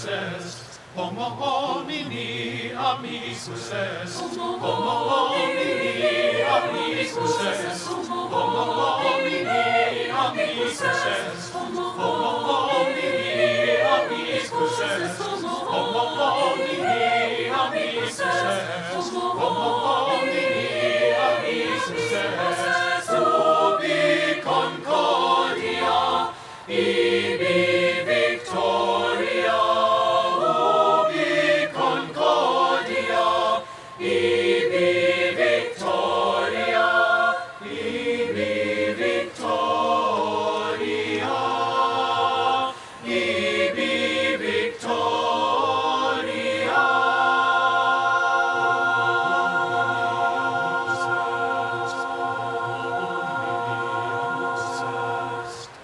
success. Homo homini, ami success. Homo homini, ami success. Homo homini, ami success. Homo homini, ami success. Homo homini, ami success. Homo homini, ami success. Ubi concordia, ibi victoria. Ubi concordia, ibi victoria. Ibi victoria. Ibi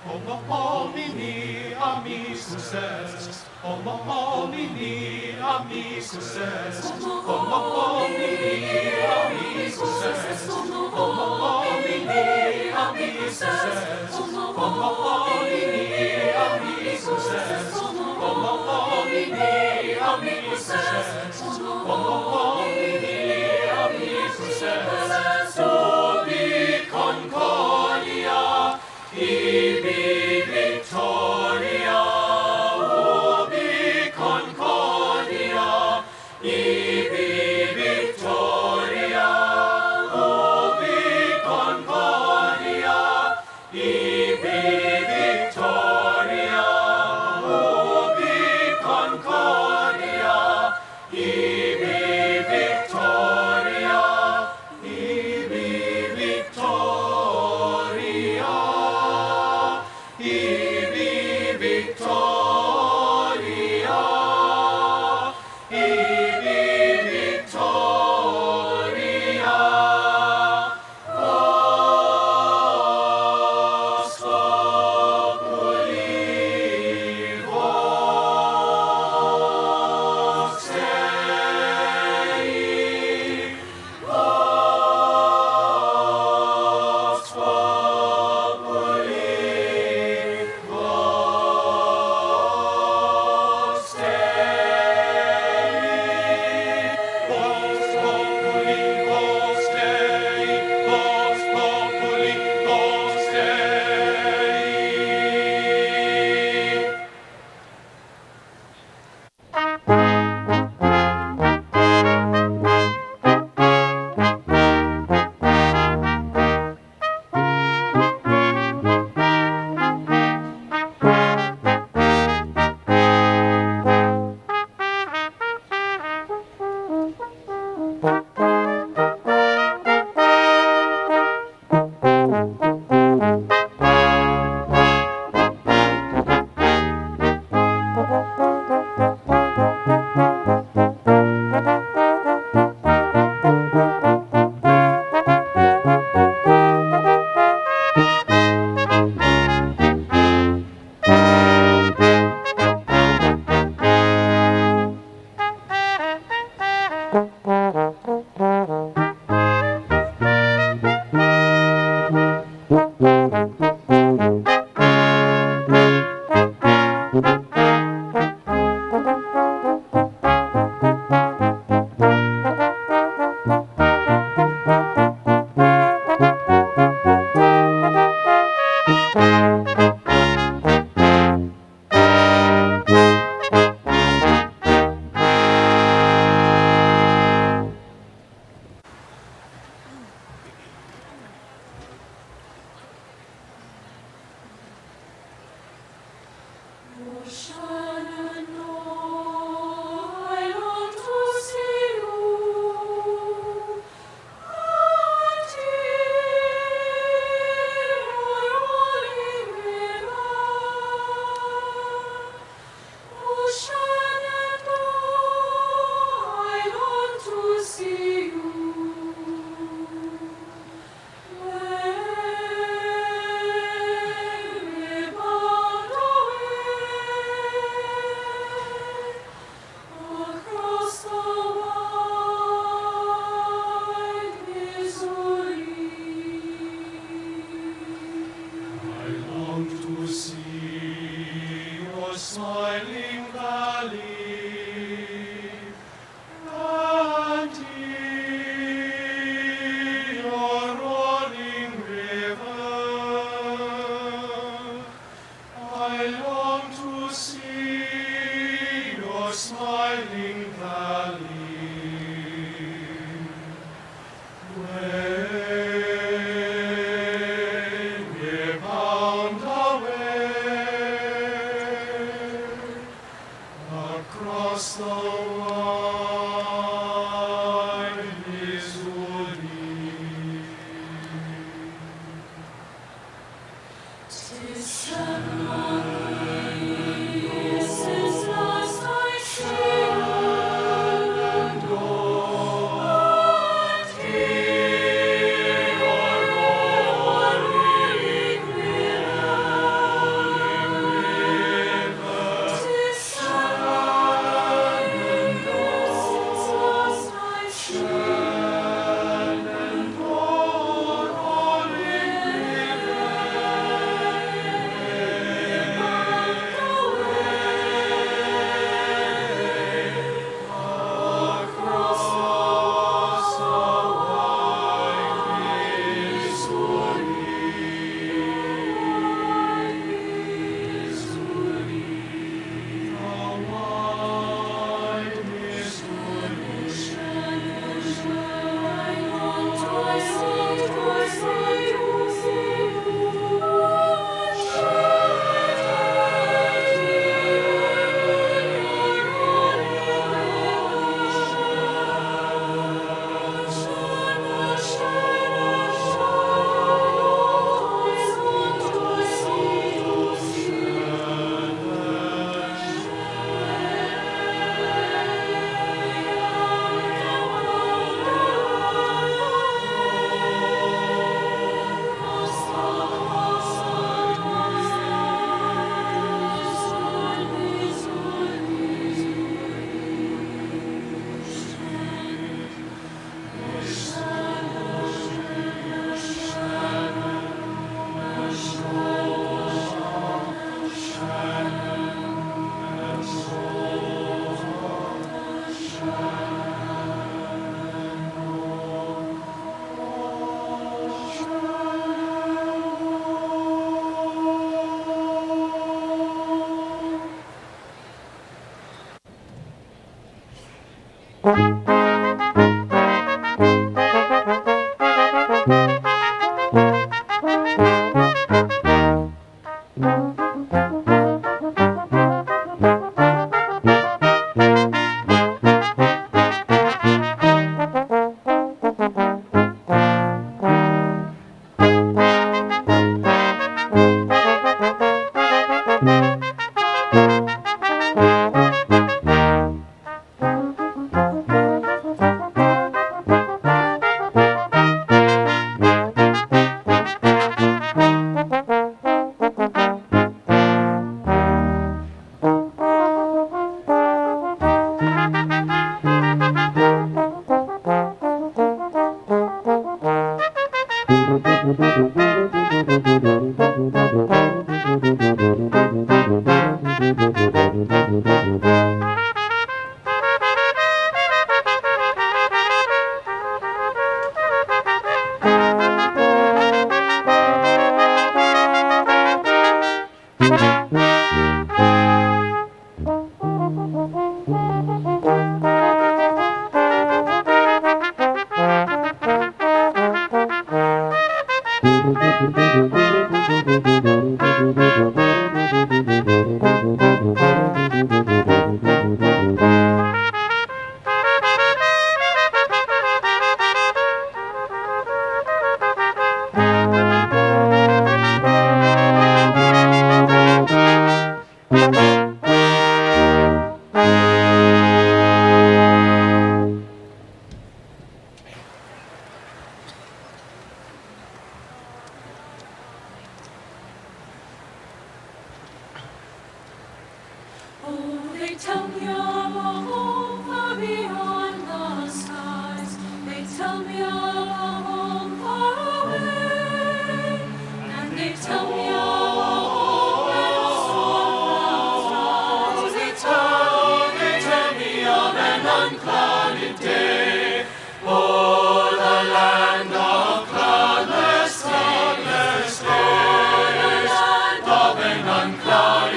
Homo homini, ami success. Homo homini, ami success. Homo homini, ami success. Homo homini, ami success. Homo homini, ami success. Homo homini, ami success. Homo homini, ami success. Ubi concordia, ibi victoria. Ubi concordia, ibi victoria. Ubi concordia, ibi victoria. Ubi concordia, ibi victoria. smiling valley, when we're bound away across the wide Missouri. 'Tis someone kisses lost I see, and hear our rolling river. 'Tis someone kisses lost I see, and rolling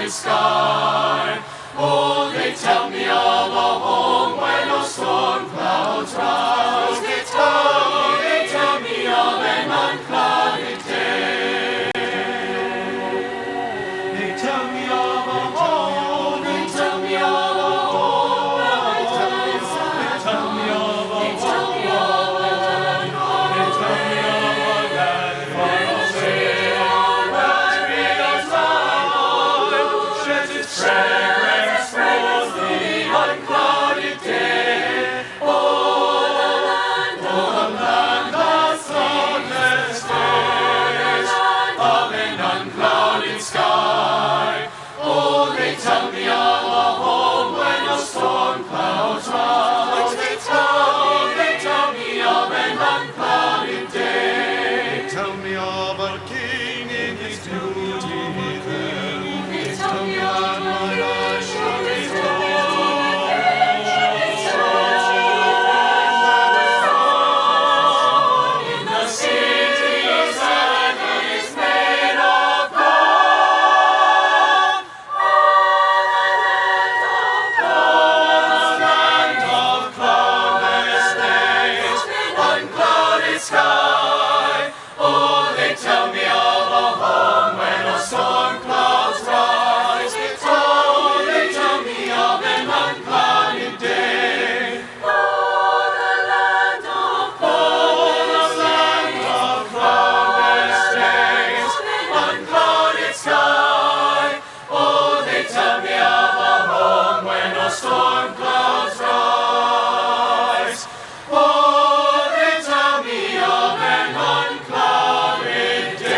sky. Oh, they tell me of clouds rise. They tell me of an unclouded day. They tell me of a home. They tell me of a home. They tell me of a home. They tell me of a land far away. They tell me of a land far away. Where freedom's light sheds its fragrance forth through the unclouded day. Oh, the land of cloudless days, of an unclouded sky. Oh, they tell me of a home when the storm clouds rise. They tell me of an unclouded day. They tell me of a king in his beauty there. They tell me of my life shall be in the cities that is made of gold. The land of cloudless days, unclouded sky. Oh, they tell me of a home when the storm clouds rise. Oh, they tell me of an unclouded day. Oh, the land of cloudless days, unclouded sky. Oh, they tell me of a home when the storm clouds rise. Oh, they tell me of an unclouded day.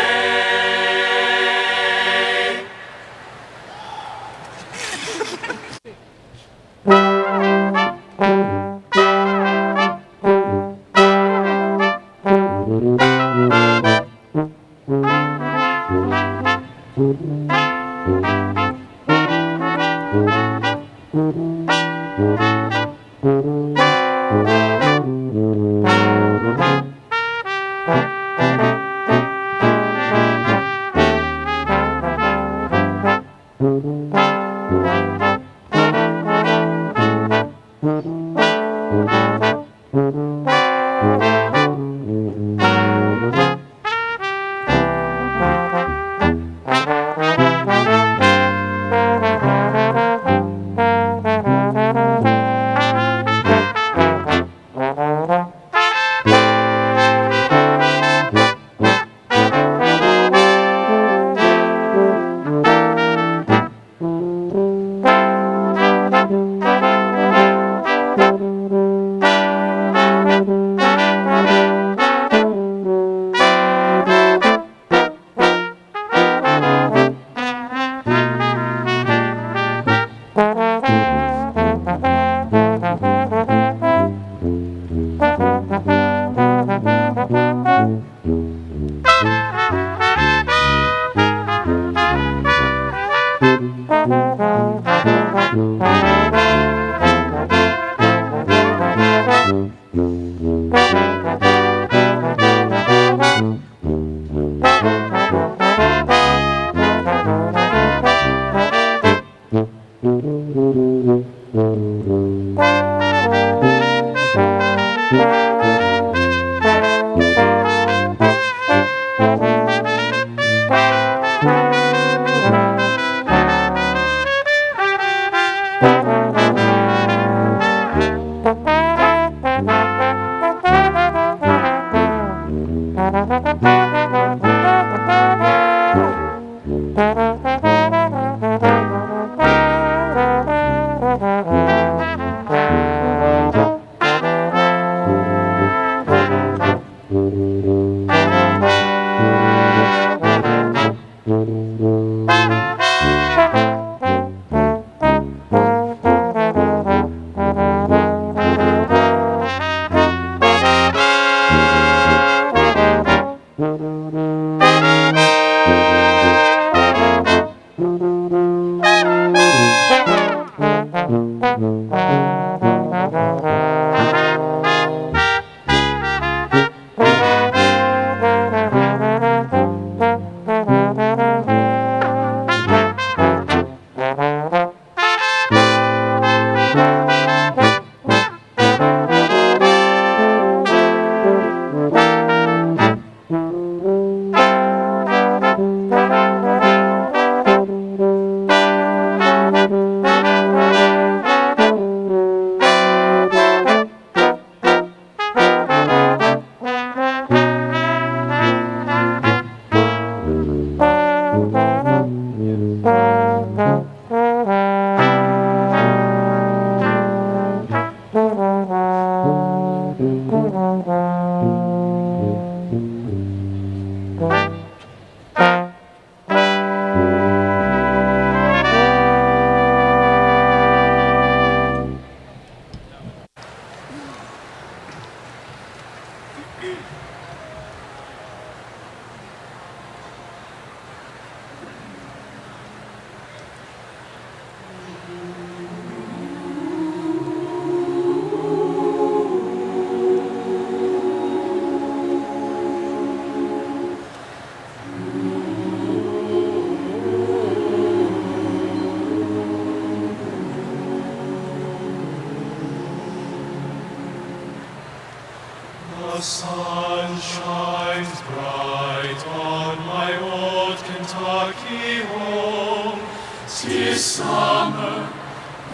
The sun shines bright on my old Kentucky home. 'Tis summer,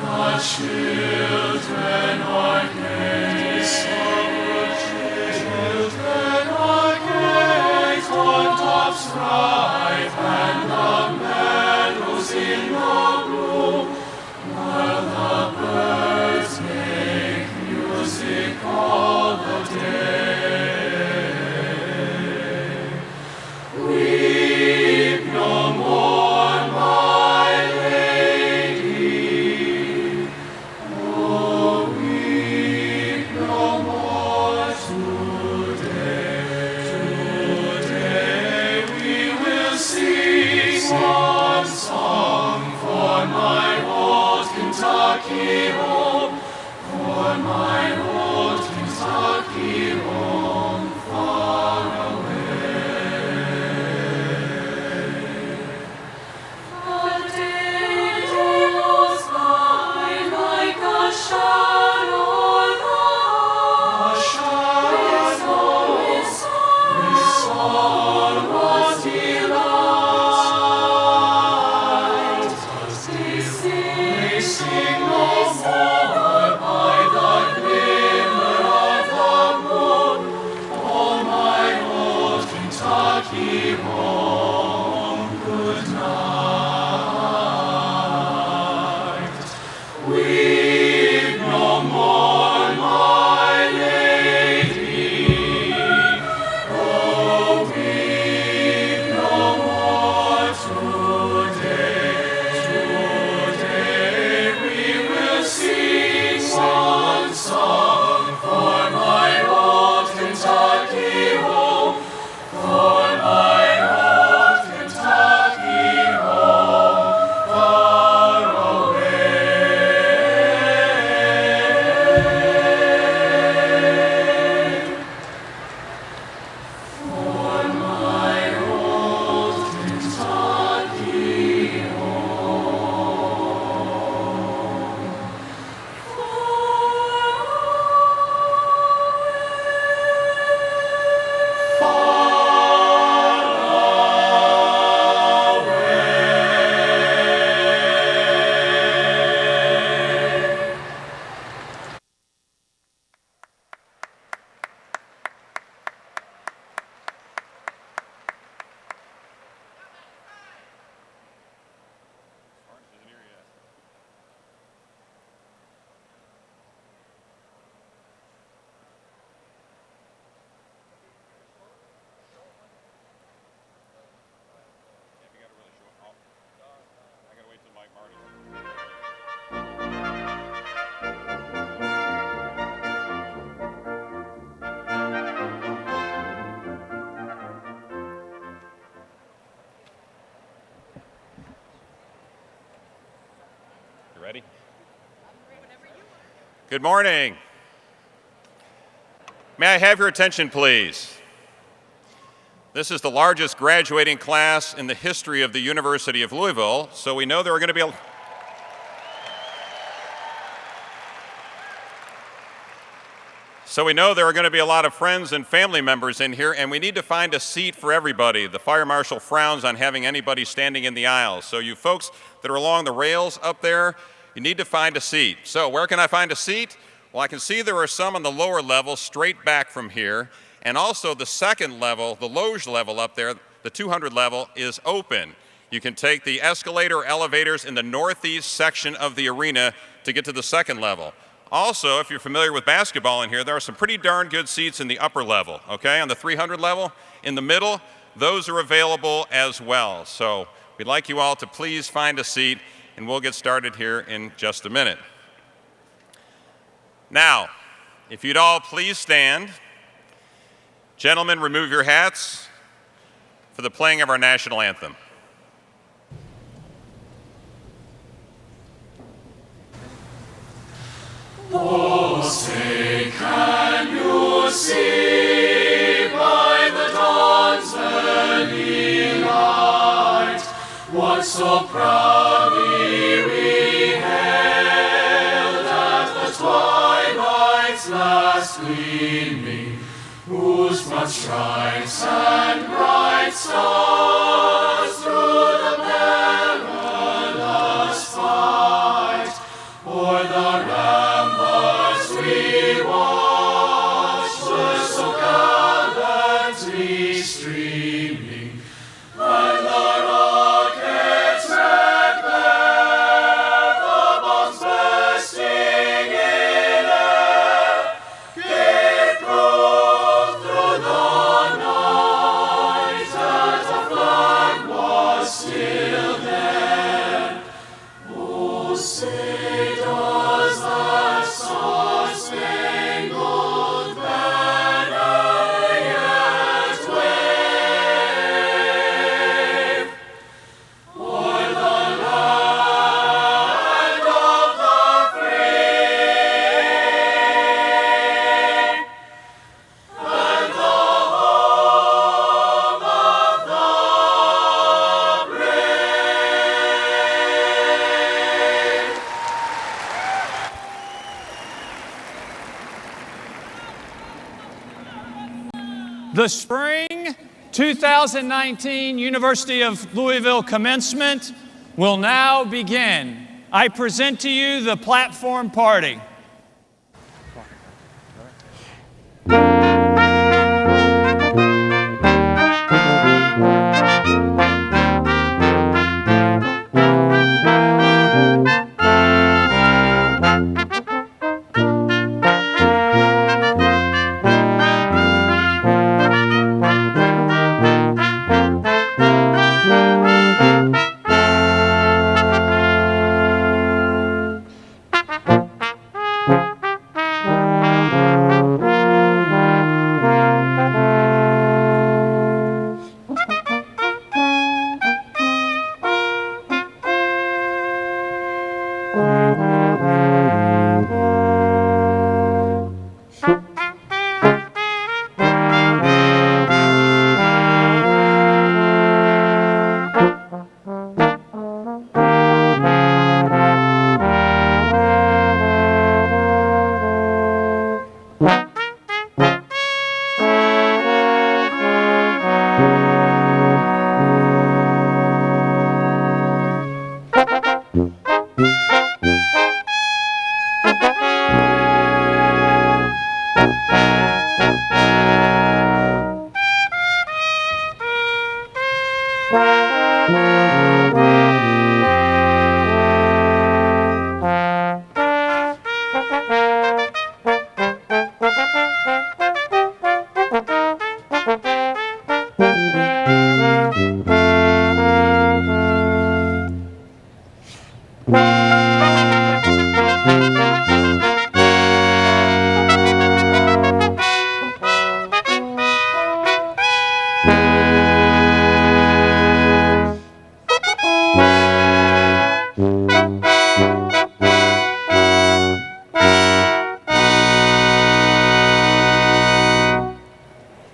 the children are gay. 'Tis summer, children are gay. Corntops ripe and the meadows in the bloom, while the birds make music all the day. Weep no more, my lady. Oh, weep no more today. Today we will sing one song for my old Kentucky home, for my old Kentucky home far away. The day goes by like a shadow on the With sorrow's delight. They sing no more by the glimmer of the moon. Oh, my old Kentucky home, good night. Weep no more, my lady. Oh, weep no more today. Today we will sing one song for my old Kentucky home, for my old Kentucky home far away. For my old Kentucky You ready? Good morning. May I have your attention, please? This is the largest graduating class in the history of the University of Louisville, so we know there are going to be a lot of friends and family members in here, and we need to find a seat for everybody. The fire marshal frowns on having anybody standing in the aisles. So you folks that are along the rails up there, you need to find a seat. So where can I find a seat? Well, I can see there are some on the lower level straight back from here, and also the second level, the loge level up there, the 200 level, is open. You can take the escalator or elevators in the northeast section of the arena to get to the second level. Also, if you're familiar with basketball in here, there are some pretty darn good seats in the upper level, okay? On the 300 level, in the middle, those are available as well. So we'd like you all to please find a seat, and we'll get started here in just a minute. Now, if you'd all please stand. Gentlemen, remove your hats for the playing of our national anthem. Oh, say, can you see by the dawn's early light what so proudly we hailed at the twilight's last gleaming, whose broad stripes and bright stars through the perilous fight o'er the ramparts we watched were so gallantly streaming, and the rockets wrecked there, the bombs bursting in air, gave proof through the night that our flag was still there. Oh, say does that star-spangled banner yet wave o'er the land of the free and the home of the brave. The spring 2019 University of Louisville Commencement will now begin. I present to you the platform party.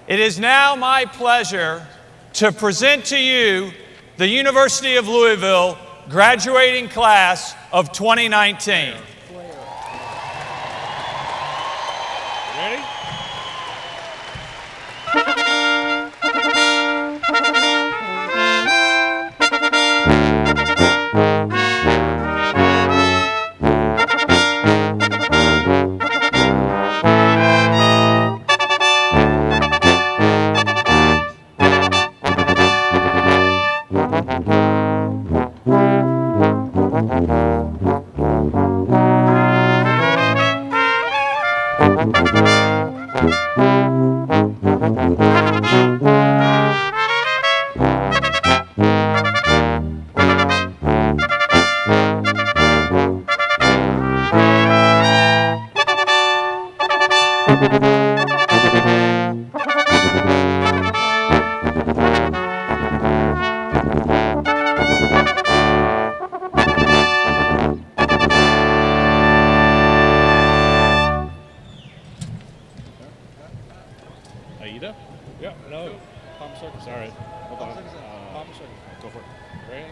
It is now my pleasure to present to you the University of Louisville graduating class of 2019. Ready? Aida? Yeah, no. Palm circus. All right. Hold on. Palm circus. Go for it. Ready?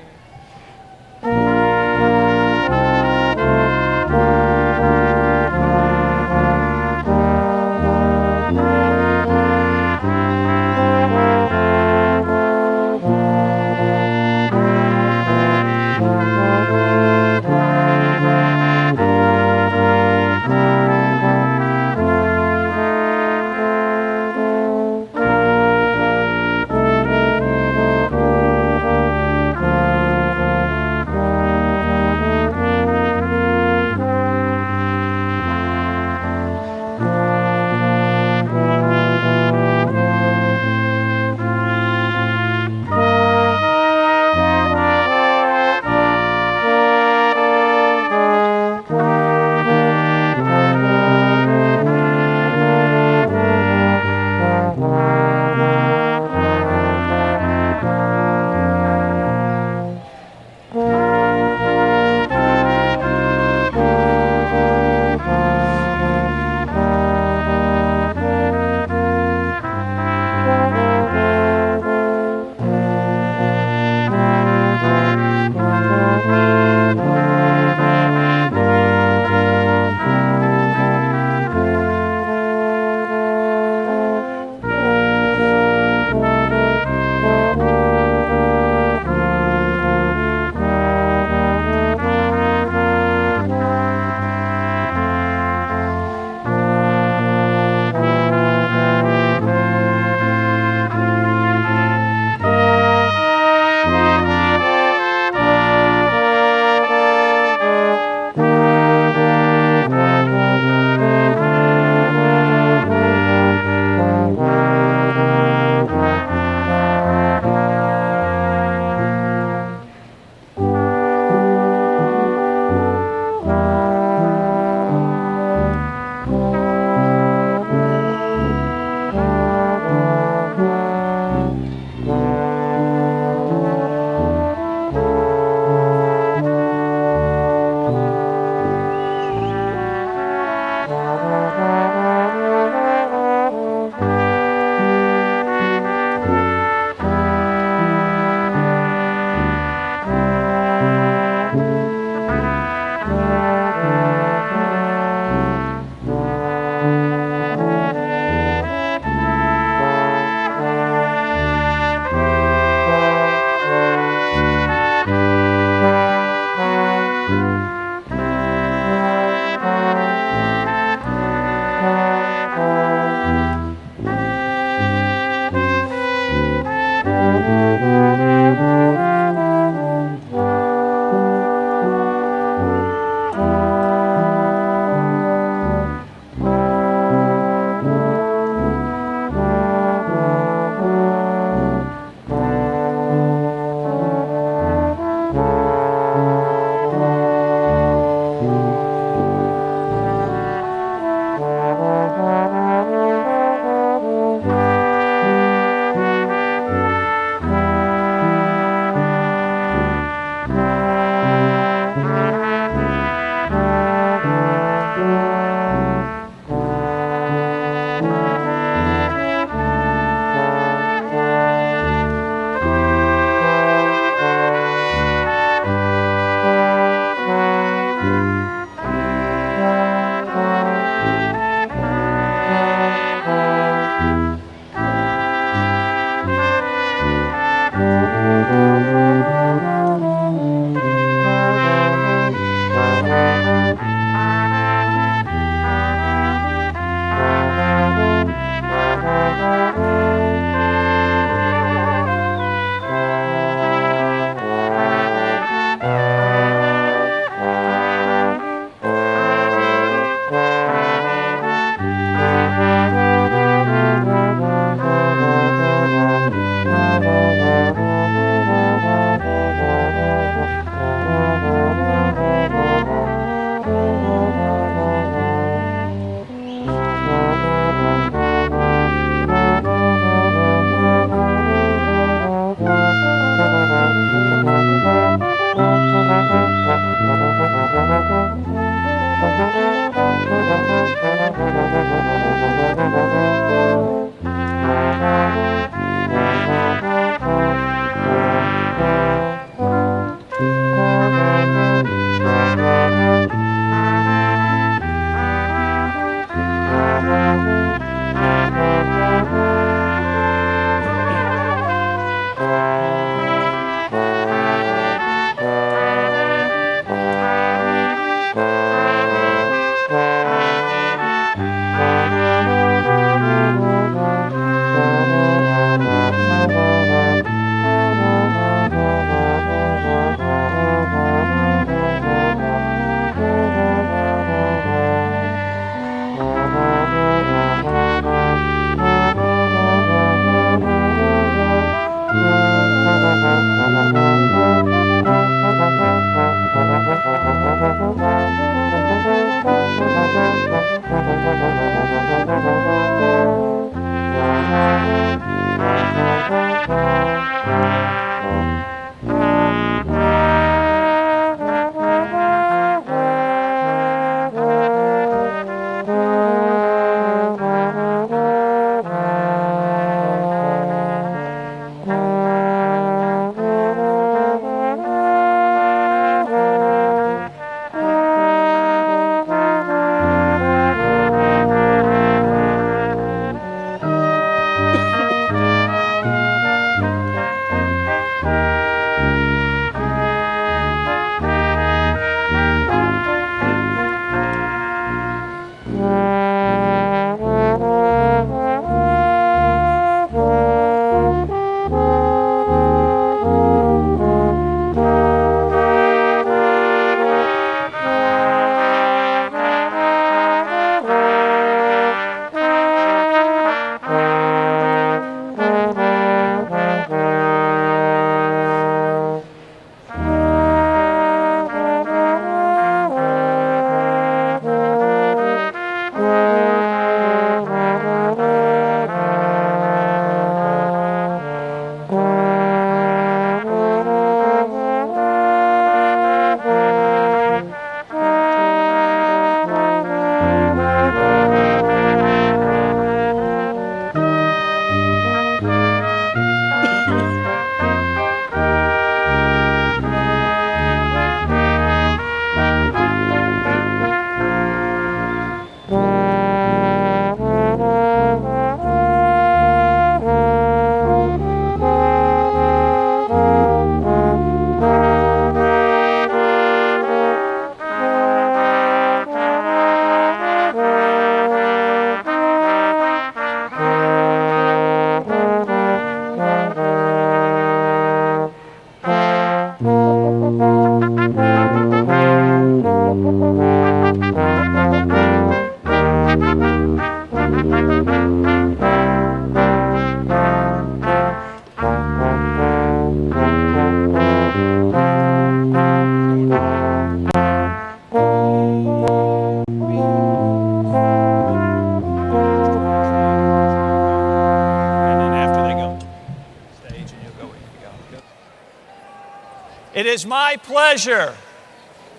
is my pleasure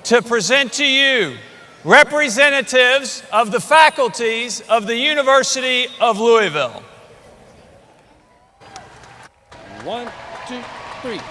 to present to you representatives of the faculties of the University of Louisville. 1, 2, 3.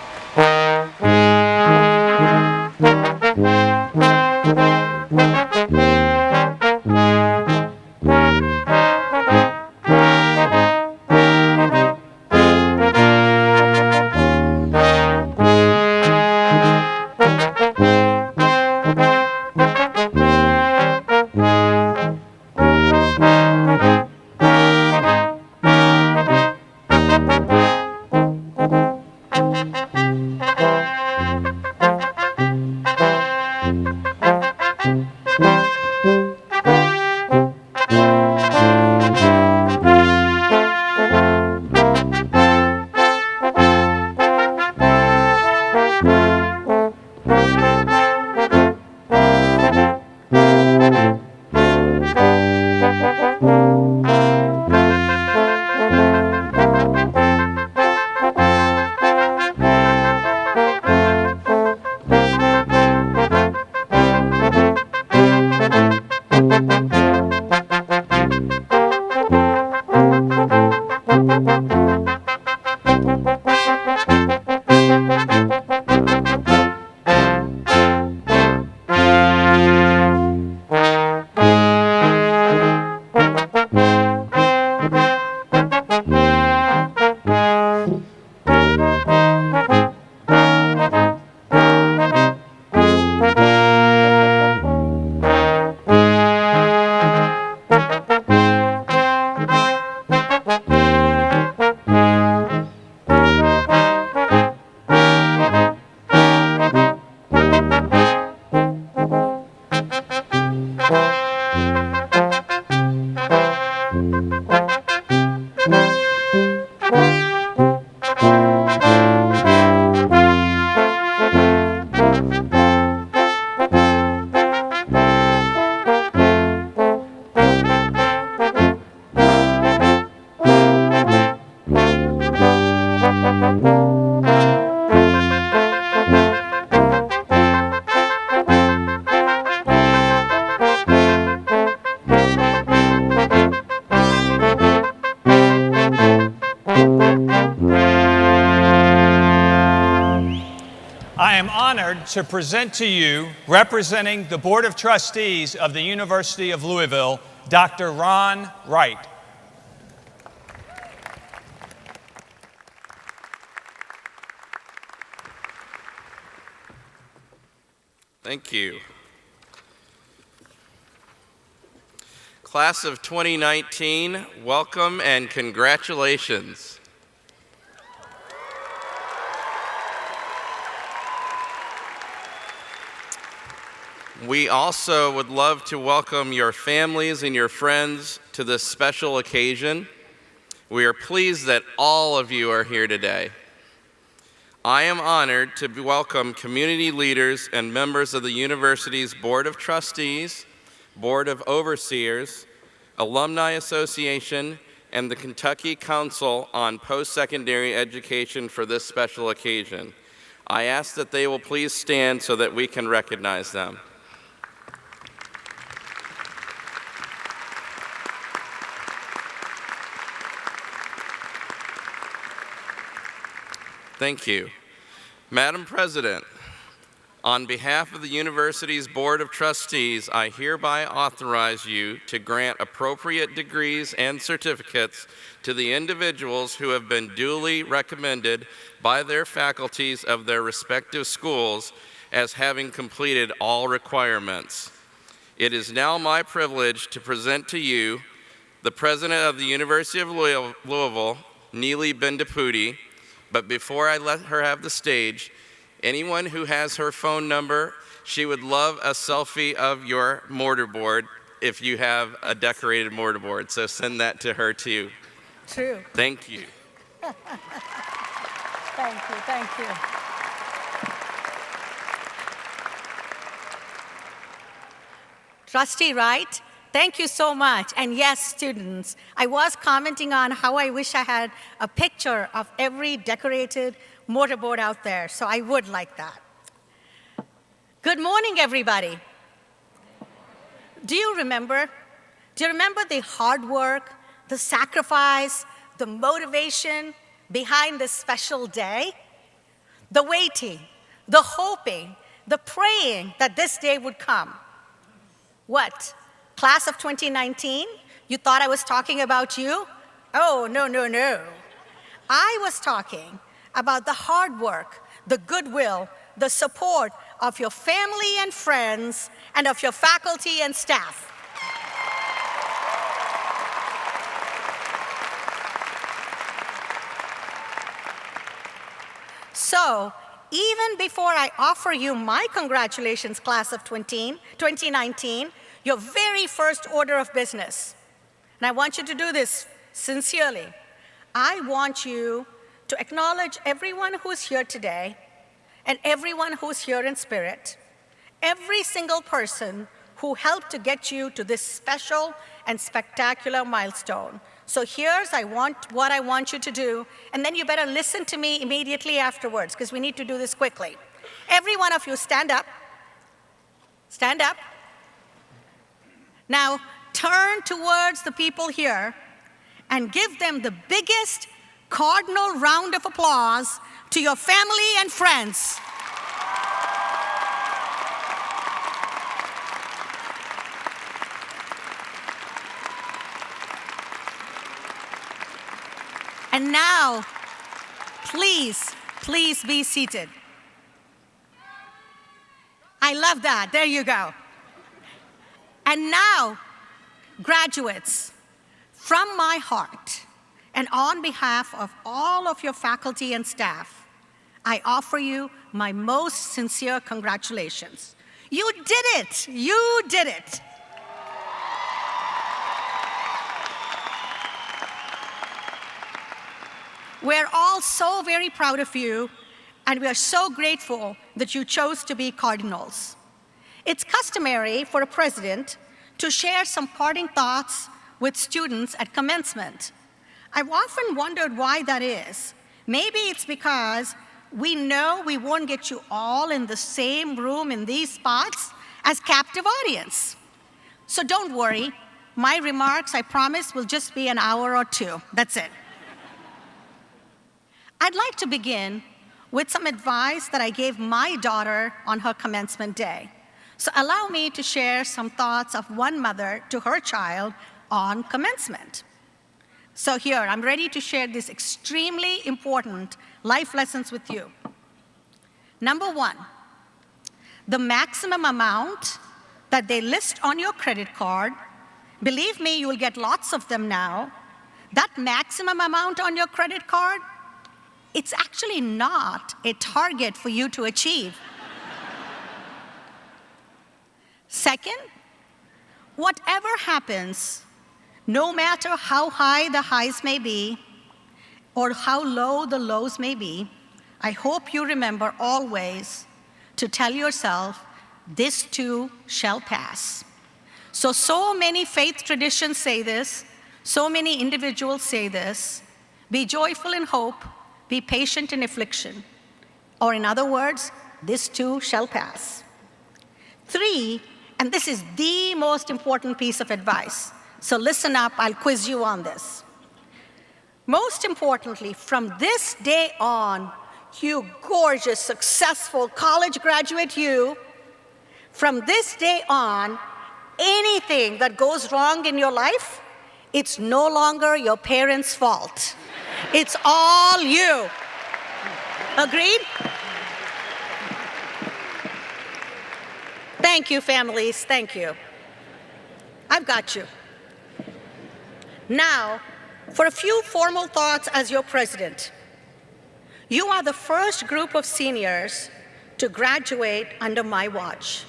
I am honored to present to you, representing the Board of Trustees of the University of Louisville, Dr. Ron Wright. Thank you. Class of 2019, welcome and congratulations. We also would love to welcome your families and your friends to this special occasion. We are pleased that all of you are here today. I am honored to welcome community leaders and members of the university's Board of Trustees, Board of Overseers, Alumni Association, and the Kentucky Council on Post-Secondary Education for this special occasion. I ask that they will please stand so that we can recognize them. Thank you. Madam President, on behalf of the university's Board of Trustees, I hereby authorize you to grant appropriate degrees and certificates to the individuals who have been duly recommended by their faculties of their respective schools as having completed all requirements. It is now my privilege to present to you the President of the University of Louisville, Neely Bendapudi. But before I let her have the stage, anyone who has her phone number, she would love a selfie of your mortarboard if you have a decorated mortarboard. So send that to her too. True. Thank you. Thank you, thank you. Trustee Wright, thank you so much. And yes, students, I was commenting on how I wish I had a picture of every decorated mortarboard out there, so I would like that. Good morning, everybody. Do you remember? Do you remember the hard work, the sacrifice, the motivation behind this special day? The waiting, the hoping, the praying that this day would come. What? Class of 2019? You thought I was talking about you? Oh, no, no, no. I was talking about the hard work, the goodwill, the support of your family and friends, and of your faculty and staff. So, even before I offer you my congratulations, class of 2019, your very first order of business, and I want you to do this sincerely, I want you to acknowledge everyone who's here today and everyone who's here in spirit, every single person who helped to get you to this special and spectacular milestone. So here's what I want you to do, and then you better listen to me immediately afterwards, because we need to do this quickly. Every one of you stand up. Stand up. Now turn towards the people here and give them the biggest cardinal round of applause to your family and friends. And now, please be seated. I love that. There you go. And now, graduates, from my heart and on behalf of all of your faculty and staff, I offer you my most sincere congratulations. You did it. You did it. We're all so very proud of you, and we are so grateful that you chose to be cardinals. It's customary for a president to share some parting thoughts with students at commencement. I've often wondered why that is. Maybe it's because we know we won't get you all in the same room in these spots as captive audience. So don't worry, my remarks, I promise, will just be an hour or two. That's it. I'd like to begin with some advice that I gave my daughter on her commencement day. So allow me to share some thoughts of one mother to her child on commencement. So here, I'm ready to share these extremely important life lessons with you. Number one, the maximum amount that they list on your credit card, believe me, you will get lots of them now, that maximum amount on your credit card, it's actually not a target for you to achieve. Second, whatever happens, no matter how high the highs may be or how low the lows may be, I hope you remember always to tell yourself, this too shall pass. So many faith traditions say this, so many individuals say this, be joyful in hope, be patient in affliction. Or in other words, this too shall pass. 3, and this is the most important piece of advice, so listen up, I'll quiz you on this. Most importantly, from this day on, you gorgeous, successful college graduate you, from this day on, anything that goes wrong in your life, it's no longer your parents' fault. It's all you. Agreed? Thank you, families. Thank you. I've got you. Now, for a few formal thoughts as your president. You are the first group of seniors to graduate under my watch.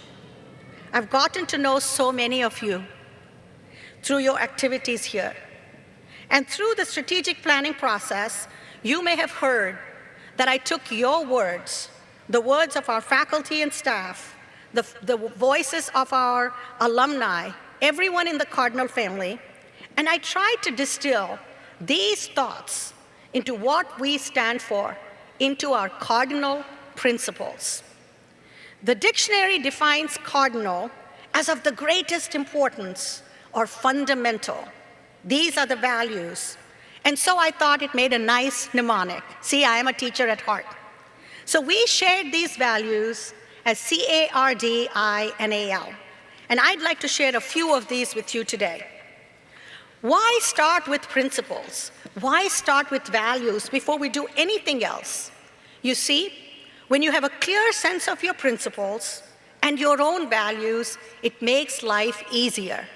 I've gotten to know so many of you through your activities here. And through the strategic planning process, you may have heard that I took your words, the words of our faculty and staff, the voices of our alumni, everyone in the Cardinal family, and I tried to distill these thoughts into what we stand for, into our cardinal principles. The dictionary defines cardinal as of the greatest importance or fundamental. These are the values. And so I thought it made a nice mnemonic. See, I am a teacher at heart. So we shared these values as CARDINAL. And I'd like to share a few of these with you today. Why start with principles? Why start with values before we do anything else? You see, when you have a clear sense of your principles and your own values, it makes life easier.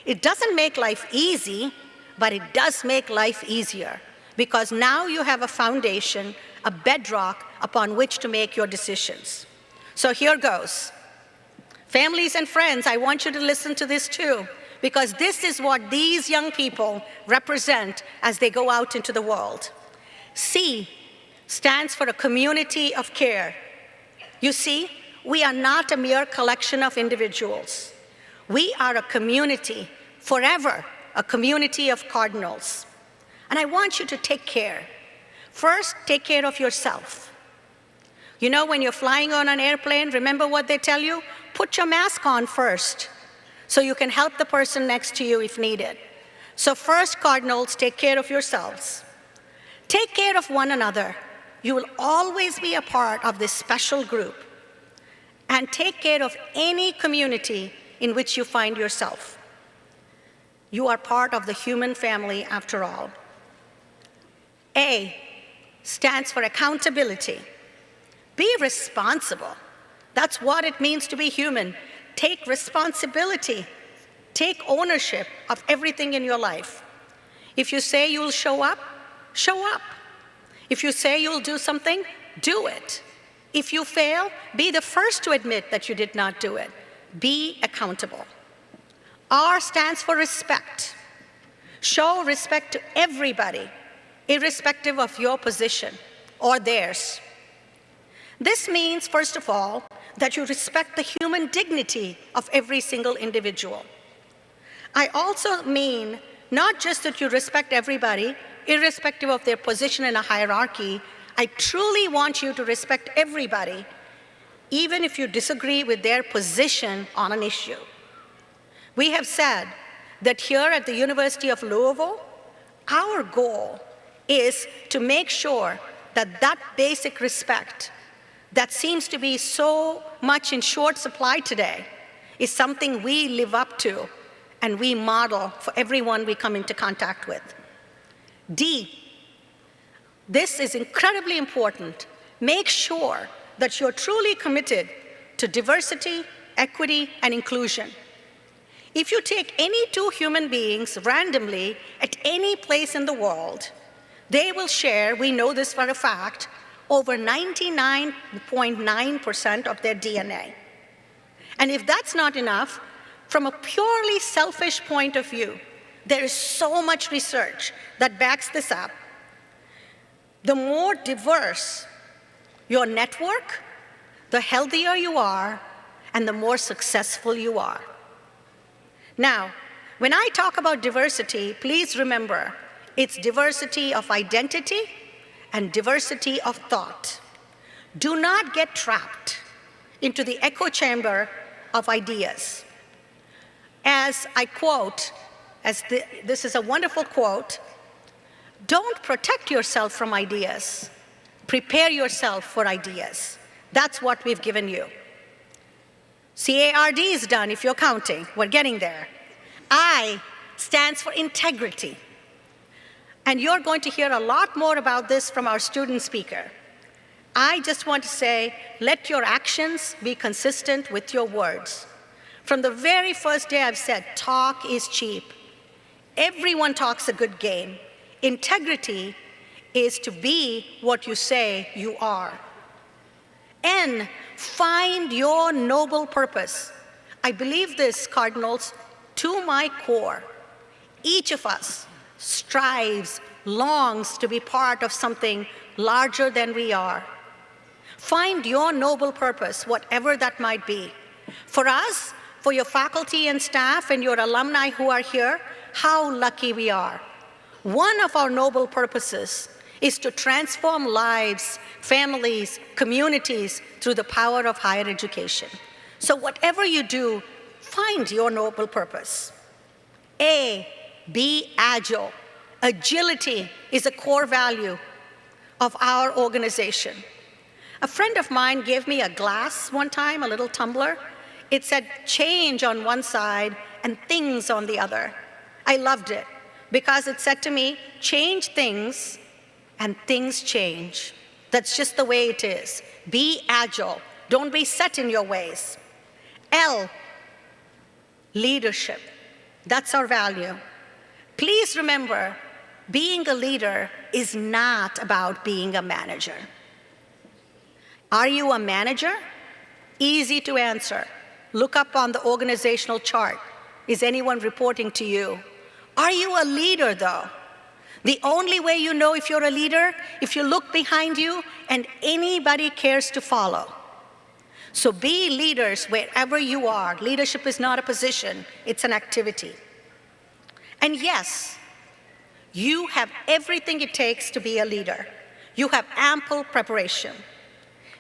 It doesn't make life easy, but it does make life easier because now you have a foundation, a bedrock upon which to make your decisions. So here goes. Families and friends, I want you to listen to this too, because this is what these young people represent as they go out into the world. C stands for a community of care. You see, we are not a mere collection of individuals. We are a community, forever a community of cardinals. And I want you to take care. First, take care of yourself. You know, when you're flying on an airplane, remember what they tell you? Put your mask on first so you can help the person next to you if needed. So first, cardinals, take care of yourselves. Take care of one another. You will always be a part of this special group. And take care of any community in which you find yourself. You are part of the human family after all. A stands for accountability. Be responsible. That's what it means to be human. Take responsibility. Take ownership of everything in your life. If you say you'll show up, show up. If you say you'll do something, do it. If you fail, be the first to admit that you did not do it. Be accountable. R stands for respect. Show respect to everybody, irrespective of your position or theirs. This means, first of all, that you respect the human dignity of every single individual. I also mean not just that you respect everybody, irrespective of their position in a hierarchy. I truly want you to respect everybody, even if you disagree with their position on an issue. We have said that here at the University of Louisville, our goal is to make sure that that basic respect that seems to be so much in short supply today is something we live up to and we model for everyone we come into contact with. D, this is incredibly important. Make sure that you're truly committed to diversity, equity, and inclusion. If you take any two human beings randomly at any place in the world, they will share, we know this for a fact, over 99.9% of their DNA. And if that's not enough, from a purely selfish point of view, there is so much research that backs this up. The more diverse your network, the healthier you are, and the more successful you are. Now, when I talk about diversity, please remember, it's diversity of identity and diversity of thought. Do not get trapped into the echo chamber of ideas. As I quote, this is a wonderful quote, don't protect yourself from ideas. Prepare yourself for ideas. That's what we've given you. CARD is done if you're counting. We're getting there. I stands for integrity. And you're going to hear a lot more about this from our student speaker. I just want to say, let your actions be consistent with your words. From the very first day I've said, talk is cheap. Everyone talks a good game. Integrity is to be what you say you are. N, find your noble purpose. I believe this, Cardinals, to my core. Each of us strives, longs to be part of something larger than we are. Find your noble purpose, whatever that might be. For us, for your faculty and staff and your alumni who are here, how lucky we are. One of our noble purposes is to transform lives, families, communities through the power of higher education. So whatever you do, find your noble purpose. A, be agile. Agility is a core value of our organization. A friend of mine gave me a glass one time, a little tumbler. It said change on one side and things on the other. I loved it because it said to me, change things and things change. That's just the way it is. Be agile. Don't be set in your ways. L, leadership. That's our value. Please remember, being a leader is not about being a manager. Are you a manager? Easy to answer. Look up on the organizational chart. Is anyone reporting to you? Are you a leader, though? The only way you know if you're a leader, if you look behind you and anybody cares to follow. So be leaders wherever you are. Leadership is not a position, it's an activity. And yes, you have everything it takes to be a leader. You have ample preparation.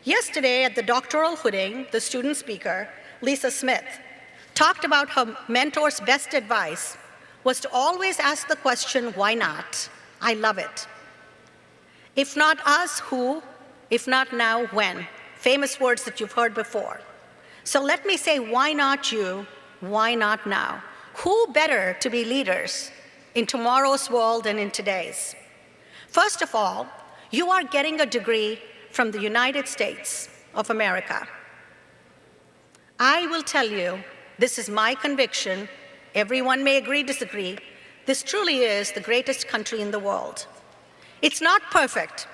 Yesterday at the doctoral hooding, the student speaker, Lisa Smith, talked about her mentor's best advice was to always ask the question, why not? I love it. If not us, who? If not now, when? Famous words that you've heard before. So let me say, why not you? Why not now? Who better to be leaders in tomorrow's world than in today's? First of all, you are getting a degree from the United States of America. I will tell you, this is my conviction. Everyone may agree, disagree. This truly is the greatest country in the world. It's not perfect.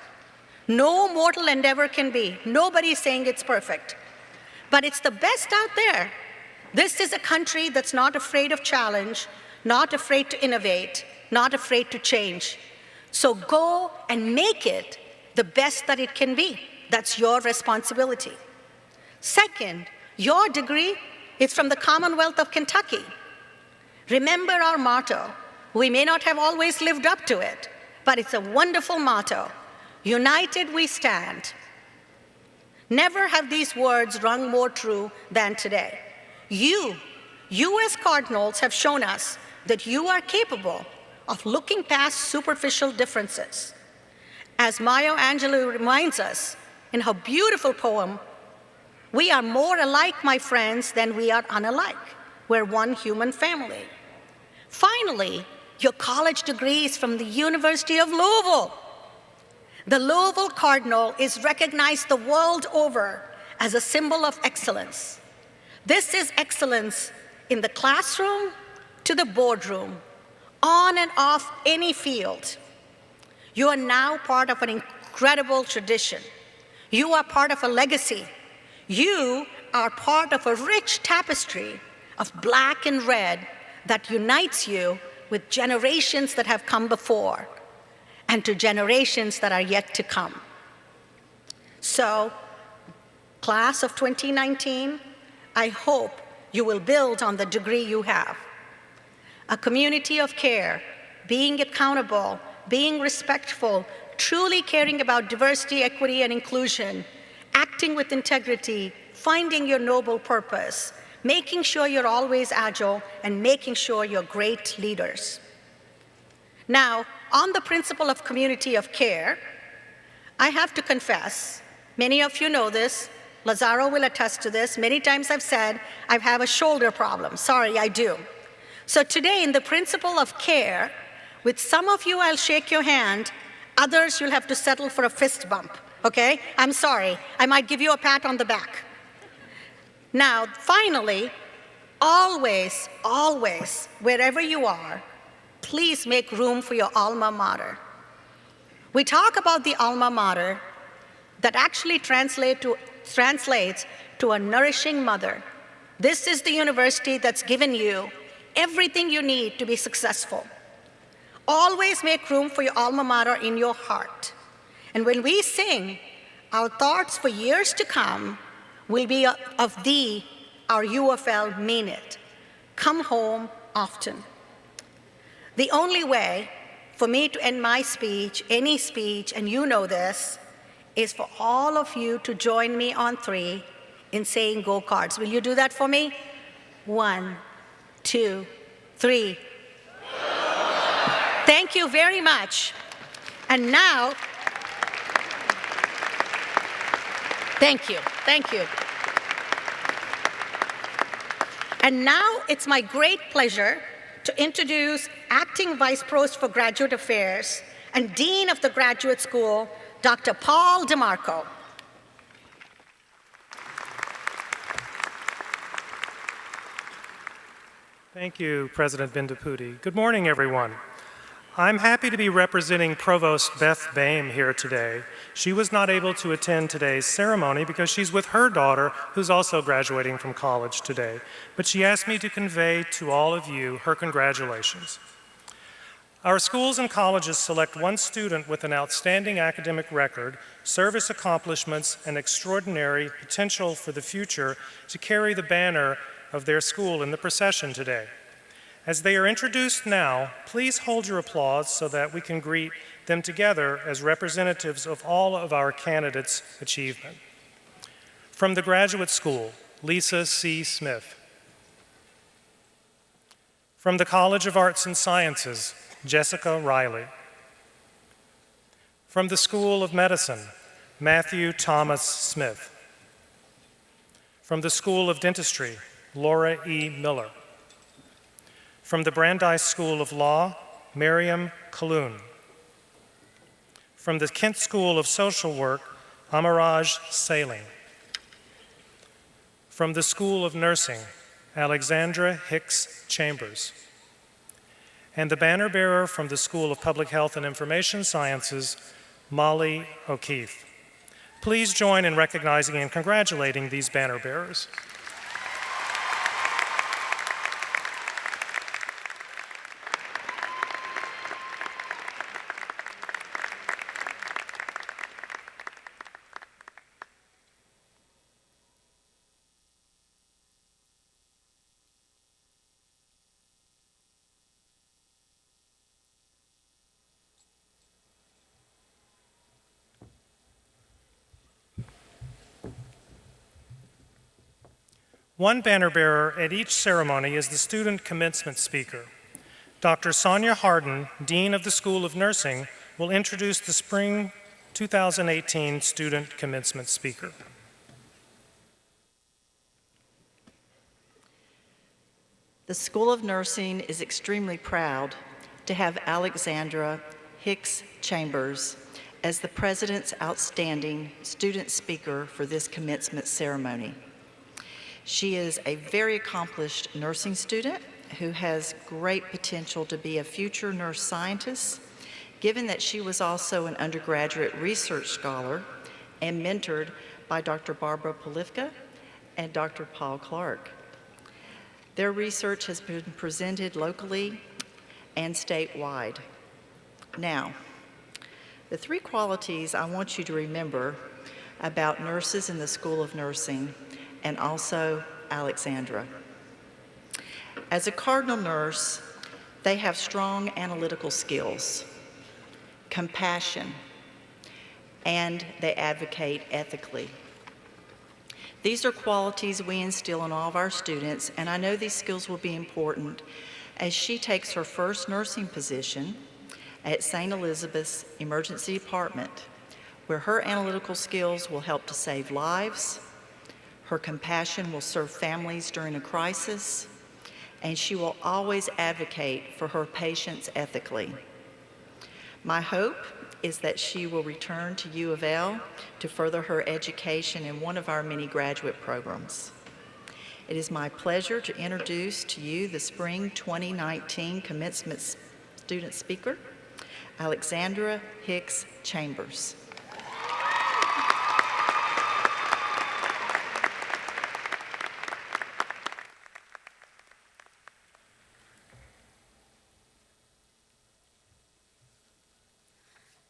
No mortal endeavor can be. Nobody's saying it's perfect. But it's the best out there. This is a country that's not afraid of challenge, not afraid to innovate, not afraid to change. So go and make it the best that it can be. That's your responsibility. Second, your degree is from the Commonwealth of Kentucky. Remember our motto. We may not have always lived up to it, but it's a wonderful motto. United we stand. Never have these words rung more true than today. You as Cardinals have shown us that you are capable of looking past superficial differences. As Maya Angelou reminds us in her beautiful poem, we are more alike, my friends, than we are unalike. We're one human family. Finally, your college degree is from the University of Louisville. The Louisville Cardinal is recognized the world over as a symbol of excellence. This is excellence in the classroom to the boardroom, on and off any field. You are now part of an incredible tradition. You are part of a legacy. You are part of a rich tapestry of black and red that unites you with generations that have come before and to generations that are yet to come. So, class of 2019, I hope you will build on the degree you have. A community of care, being accountable, being respectful, truly caring about diversity, equity, and inclusion, acting with integrity, finding your noble purpose, making sure you're always agile, and making sure you're great leaders. Now, on the principle of community of care, I have to confess, many of you know this, Lazaro will attest to this, many times I've said I have a shoulder problem. Sorry, I do. So today, in the principle of care, with some of you I'll shake your hand, others you'll have to settle for a fist bump, okay? I'm sorry, I might give you a pat on the back. Now, finally, always, always, wherever you are, please make room for your alma mater. We talk about the alma mater that actually translates to a nourishing mother. This is the university that's given you everything you need to be successful. Always make room for your alma mater in your heart. And when we sing, our thoughts for years to come will be of thee, our UFL, mean it. Come home often. The only way for me to end my speech, any speech, and you know this, is for all of you to join me on 3 in saying go Cards. Will you do that for me? 1, 2, 3. Thank you very much. And now, thank you. And now it's my great pleasure to introduce Acting Vice Provost for Graduate Affairs and Dean of the Graduate School, Dr. Paul DeMarco. Thank you, President Bindapudi. Good morning, everyone. I'm happy to be representing Provost Beth Boehm here today. She was not able to attend today's ceremony because she's with her daughter, who's also graduating from college today. But she asked me to convey to all of you her congratulations. Our schools and colleges select one student with an outstanding academic record, service accomplishments, and extraordinary potential for the future to carry the banner of their school in the procession today. As they are introduced now, please hold your applause so that we can greet them together as representatives of all of our candidates' achievement. From the Graduate School, Lisa C. Smith. From the College of Arts and Sciences, Jessica Riley. From the School of Medicine, Matthew Thomas Smith. From the School of Dentistry, Laura E. Miller. From the Brandeis School of Law, Miriam Kaloun. From the Kent School of Social Work, Amaraj Saling. From the School of Nursing, Alexandra Hicks Chambers. And the banner bearer from the School of Public Health and Information Sciences, Molly O'Keefe. Please join in recognizing and congratulating these banner bearers. One banner bearer at each ceremony is the student commencement speaker. Dr. Sonia Harden, Dean of the School of Nursing, will introduce the Spring 2018 student commencement speaker. The School of Nursing is extremely proud to have Alexandra Hicks Chambers as the President's Outstanding Student Speaker for this commencement ceremony. She is a very accomplished nursing student who has great potential to be a future nurse scientist, given that she was also an undergraduate research scholar and mentored by Dr. Barbara Polifka and Dr. Paul Clark. Their research has been presented locally and statewide. Now, the 3 qualities I want you to remember about nurses in the School of Nursing and also Alexandra. As a cardinal nurse, they have strong analytical skills, compassion, and they advocate ethically. These are qualities we instill in all of our students, and I know these skills will be important as she takes her first nursing position at St. Elizabeth's Emergency Department, where her analytical skills will help to save lives. Her compassion will serve families during a crisis, and she will always advocate for her patients ethically. My hope is that she will return to U of L to further her education in one of our many graduate programs. It is my pleasure to introduce to you the Spring 2019 Commencement Student Speaker, Alexandra Hicks Chambers.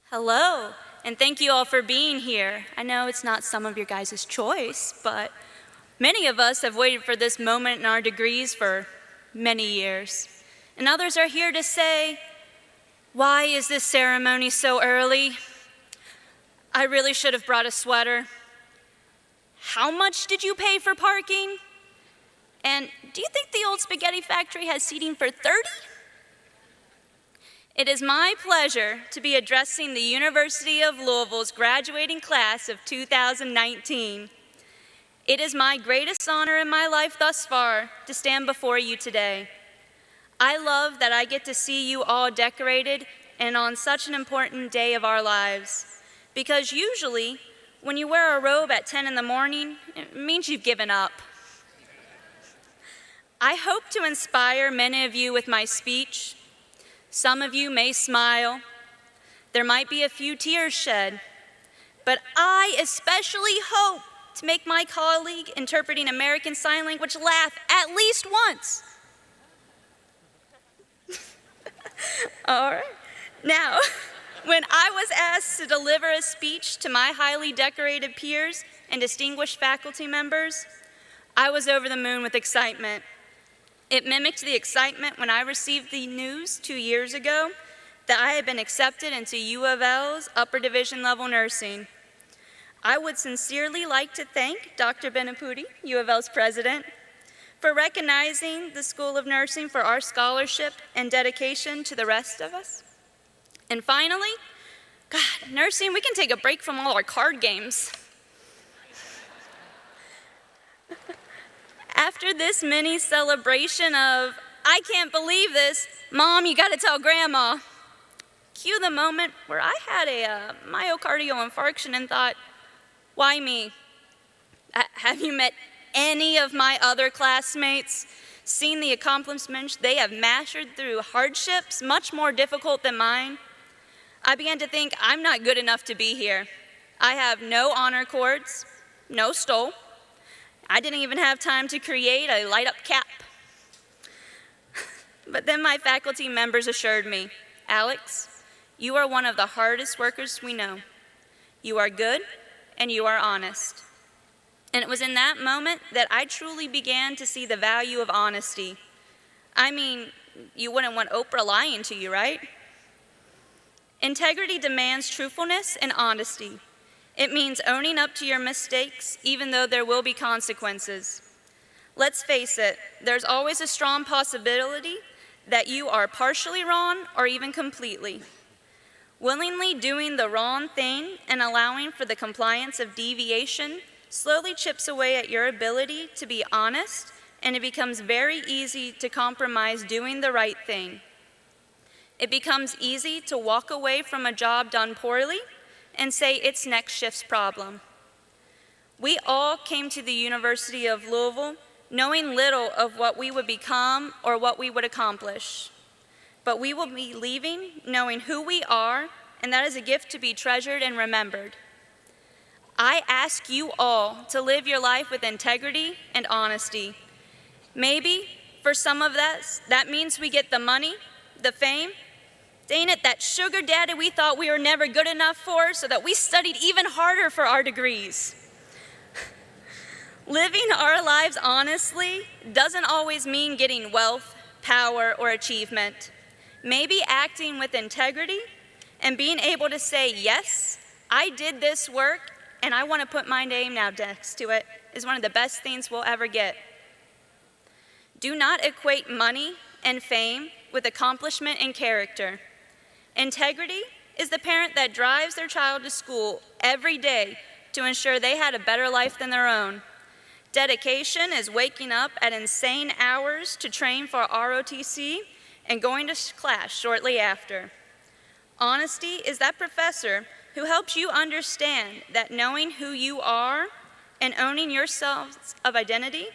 Hello, and thank you all for being here. I know it's not some of your guys' choice, but many of us have waited for this moment in our degrees for many years. And others are here to say, Why is this ceremony so early? I really should have brought a sweater. How much did you pay for parking? And do you think the old spaghetti factory has seating for 30? It is my pleasure to be addressing the University of Louisville's graduating class of 2019. It is my greatest honor in my life thus far to stand before you today. I love that I get to see you all decorated and on such an important day of our lives, because usually when you wear a robe at 10 in the morning, it means you've given up. I hope to inspire many of you with my speech. Some of you may smile. There might be a few tears shed. But I especially hope to make my colleague interpreting American Sign Language laugh at least once. All right. Now, when I was asked to deliver a speech to my highly decorated peers and distinguished faculty members, I was over the moon with excitement. It mimicked the excitement when I received the news 2 years ago that I had been accepted into U of L's upper division level nursing. I would sincerely like to thank Dr. Benaputi, U of L's president, for recognizing the School of Nursing for our scholarship and dedication to the rest of us. And finally, God, nursing, we can take a break from all our card games. After this mini celebration of, I can't believe this, Mom, you gotta tell Grandma, cue the moment where I had a myocardial infarction and thought, why me? Have you met any of my other classmates? Seen the accomplishments they have mastered through hardships much more difficult than mine? I began to think I'm not good enough to be here. I have no honor cords, no stole. I didn't even have time to create a light-up cap. But then my faculty members assured me, Alex, you are one of the hardest workers we know. You are good and you are honest. And it was in that moment that I truly began to see the value of honesty. I mean, you wouldn't want Oprah lying to you, right? Integrity demands truthfulness and honesty. It means owning up to your mistakes, even though there will be consequences. Let's face it, there's always a strong possibility that you are partially wrong or even completely. Willingly doing the wrong thing and allowing for the compliance of deviation slowly chips away at your ability to be honest, and it becomes very easy to compromise doing the right thing. It becomes easy to walk away from a job done poorly and say it's next shift's problem. We all came to the University of Louisville knowing little of what we would become or what we would accomplish. But we will be leaving knowing who we are, and that is a gift to be treasured and remembered. I ask you all to live your life with integrity and honesty. Maybe for some of us, that means we get the money, the fame, dang it, that sugar daddy we thought we were never good enough for, so that we studied even harder for our degrees. Living our lives honestly doesn't always mean getting wealth, power, or achievement. Maybe acting with integrity and being able to say, yes, I did this work and I want to put my name now next to it is one of the best things we'll ever get. Do not equate money and fame with accomplishment and character. Integrity is the parent that drives their child to school every day to ensure they had a better life than their own. Dedication is waking up at insane hours to train for ROTC and going to class shortly after. Honesty is that professor who helps you understand that knowing who you are and owning your sense of identity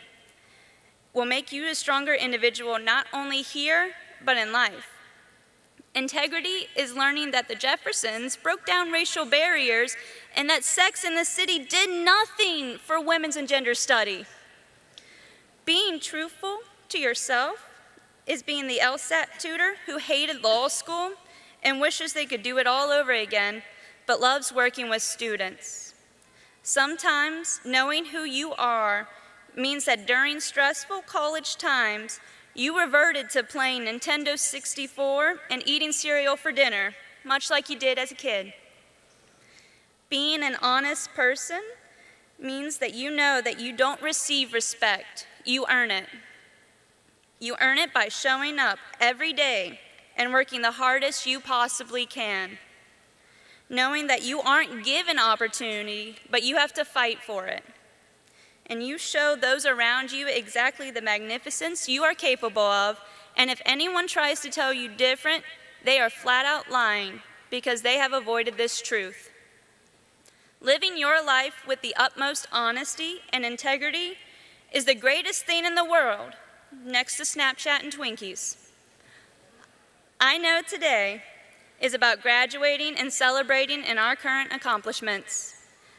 will make you a stronger individual not only here, but in life. Integrity is learning that the Jeffersons broke down racial barriers and that Sex in the City did nothing for women's and gender study. Being truthful to yourself is being the LSAT tutor who hated law school and wishes they could do it all over again, but loves working with students. Sometimes knowing who you are means that during stressful college times, You reverted to playing Nintendo 64 and eating cereal for dinner, much like you did as a kid. Being an honest person means that you know that you don't receive respect, you earn it. You earn it by showing up every day and working the hardest you possibly can, knowing that you aren't given opportunity, but you have to fight for it. And you show those around you exactly the magnificence you are capable of, and if anyone tries to tell you different, they are flat out lying because they have avoided this truth. Living your life with the utmost honesty and integrity is the greatest thing in the world, next to Snapchat and Twinkies. I know today is about graduating and celebrating in our current accomplishments,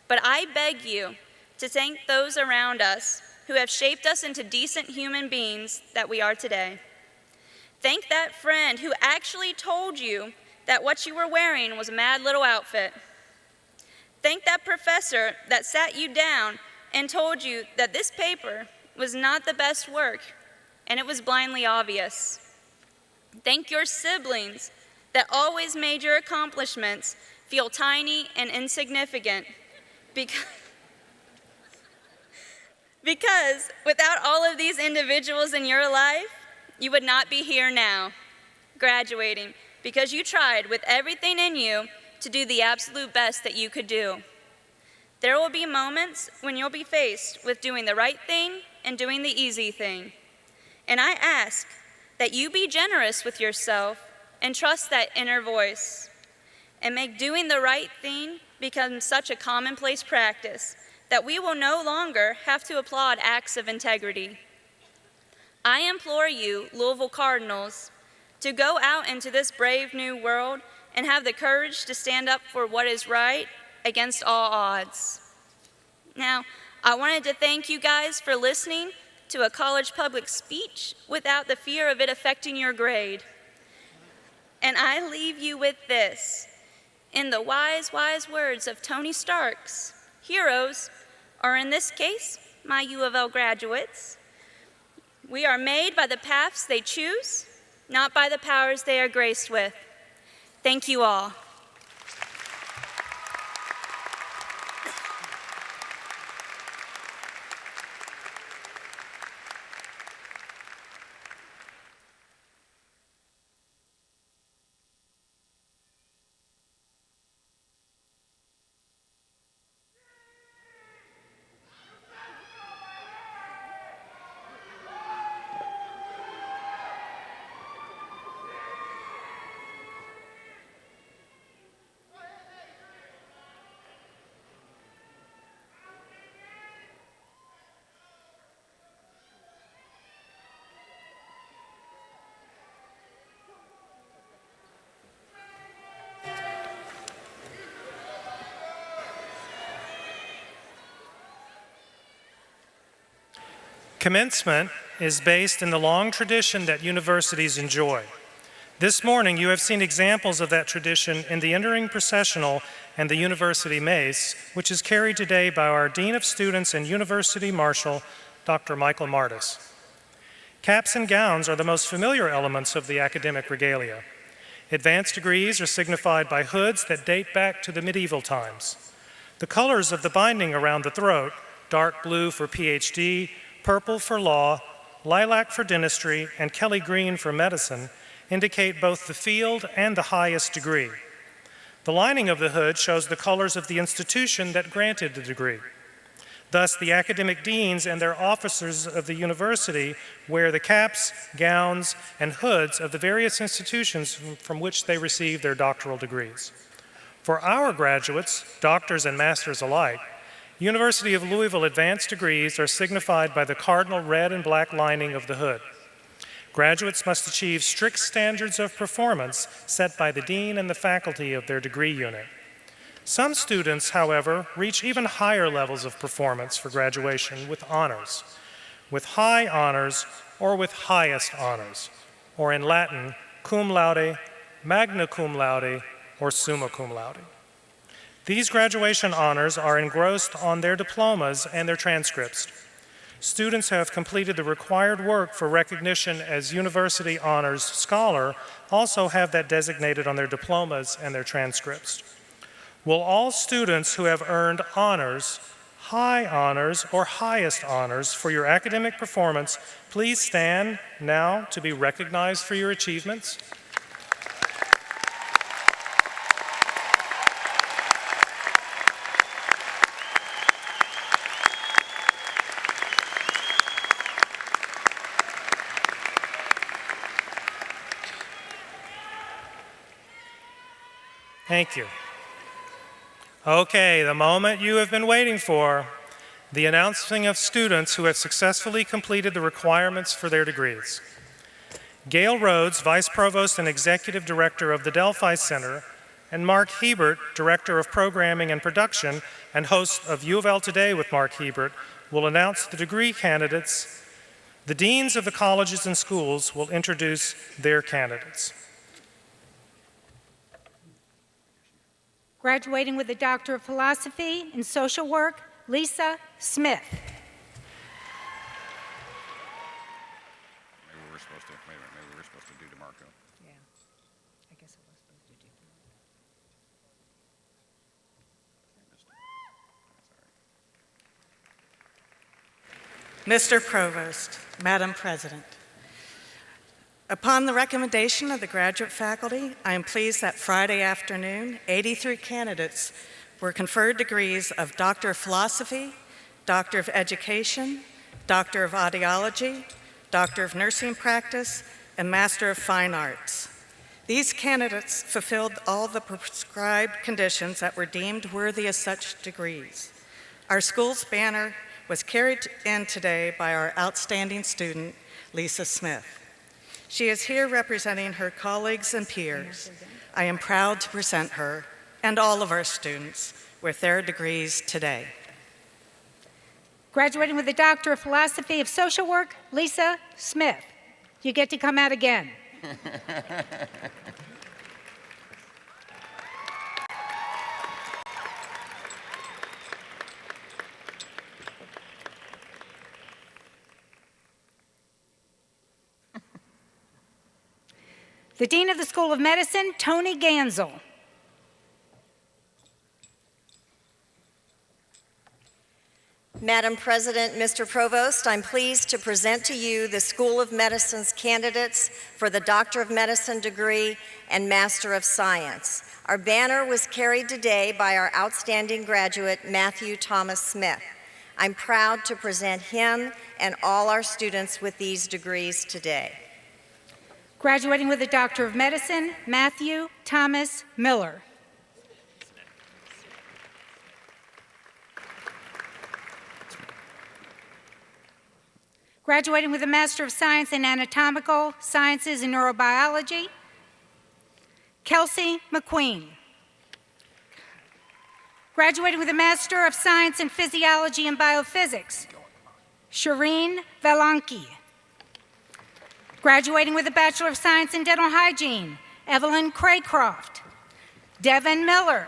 but I beg you to thank those around us who have shaped us into decent human beings that we are today. Thank that friend who actually told you that what you were wearing was a mad little outfit. Thank that professor that sat you down and told you that this paper was not the best work and it was blindly obvious. Thank your siblings that always made your accomplishments feel tiny and insignificant because without all of these individuals in your life, you would not be here now, graduating, because you tried with everything in you to do the absolute best that you could do. There will be moments when you'll be faced with doing the right thing and doing the easy thing. And I ask that you be generous with yourself and trust that inner voice and make doing the right thing become such a commonplace practice that we will no longer have to applaud acts of integrity. I implore you, Louisville Cardinals, to go out into this brave new world and have the courage to stand up for what is right against all odds. Now, I wanted to thank you guys for listening to a college public speech without the fear of it affecting your grade. And I leave you with this. In the wise, wise words of Tony Stark's, heroes, or in this case, my U of L graduates, we are made by the paths they choose, not by the powers they are graced with. Thank you all. Commencement is based in the long tradition that universities enjoy. This morning, you have seen examples of that tradition in the entering processional and the university mace, which is carried today by our Dean of Students and University Marshal, Dr. Michael Martis. Caps and gowns are the most familiar elements of the academic regalia. Advanced degrees are signified by hoods that date back to the medieval times. The colors of the binding around the throat, dark blue for PhD, purple for law, lilac for dentistry, and Kelly green for medicine, indicate both the field and the highest degree. The lining of the hood shows the colors of the institution that granted the degree. Thus, the academic deans and their officers of the university wear the caps, gowns, and hoods of the various institutions from which they receive their doctoral degrees. For our graduates, doctors and masters alike, University of Louisville advanced degrees are signified by the cardinal red and black lining of the hood. Graduates must achieve strict standards of performance set by the dean and the faculty of their degree unit. Some students, however, reach even higher levels of performance for graduation with honors, with high honors or with highest honors, or in Latin, cum laude, magna cum laude, or summa cum laude. These graduation honors are engrossed on their diplomas and their transcripts. Students who have completed the required work for recognition as University Honors Scholar also have that designated on their diplomas and their transcripts. Will all students who have earned honors, high honors, or highest honors for your academic performance please stand now to be recognized for your achievements? Thank you. Okay, the moment you have been waiting for, the announcing of students who have successfully completed the requirements for their degrees. Gail Rhodes, Vice Provost and Executive Director of the Delphi Center, and Mark Hebert, Director of Programming and Production and host of U of L Today with Mark Hebert, will announce the degree candidates. The deans of the colleges and schools will introduce their candidates. Graduating with a Doctor of Philosophy in Social Work, Lisa Smith. Maybe we're supposed to, maybe we're supposed to do DeMarco. Yeah, I guess I was supposed to do Mr. Provost, Madam President, upon the recommendation of the graduate faculty, I am pleased that Friday afternoon, 83 candidates were conferred degrees of Doctor of Philosophy, Doctor of Education, Doctor of Audiology, Doctor of Nursing Practice, and Master of Fine Arts. These candidates fulfilled all the prescribed conditions that were deemed worthy of such degrees. Our school's banner was carried in today by our outstanding student, Lisa Smith. She is here representing her colleagues and peers. I am proud to present her and all of our students with their degrees today. Graduating with a Doctor of Philosophy of Social Work, Lisa Smith. You get to come out again. The Dean of the School of Medicine, Tony Gansel. Madam President, Mr. Provost, I'm pleased to present to you the School of Medicine's candidates for the Doctor of Medicine degree and Master of Science. Our banner was carried today by our outstanding graduate, Matthew Thomas Smith. I'm proud to present him and all our students with these degrees today. Graduating with a Doctor of Medicine, Matthew Thomas Miller. Graduating with a Master of Science in Anatomical Sciences and Neurobiology, Kelsey McQueen. Graduating with a Master of Science in Physiology and Biophysics, Shireen Valanki. Graduating with a Bachelor of Science in Dental Hygiene, Evelyn Craycroft. Devin Miller.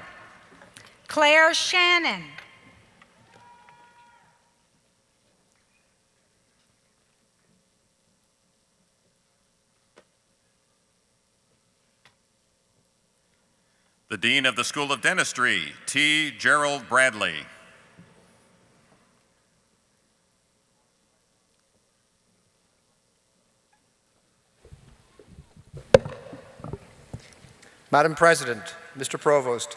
Claire Shannon. The Dean of the School of Dentistry, T. Gerald Bradley. Madam President, Mr. Provost,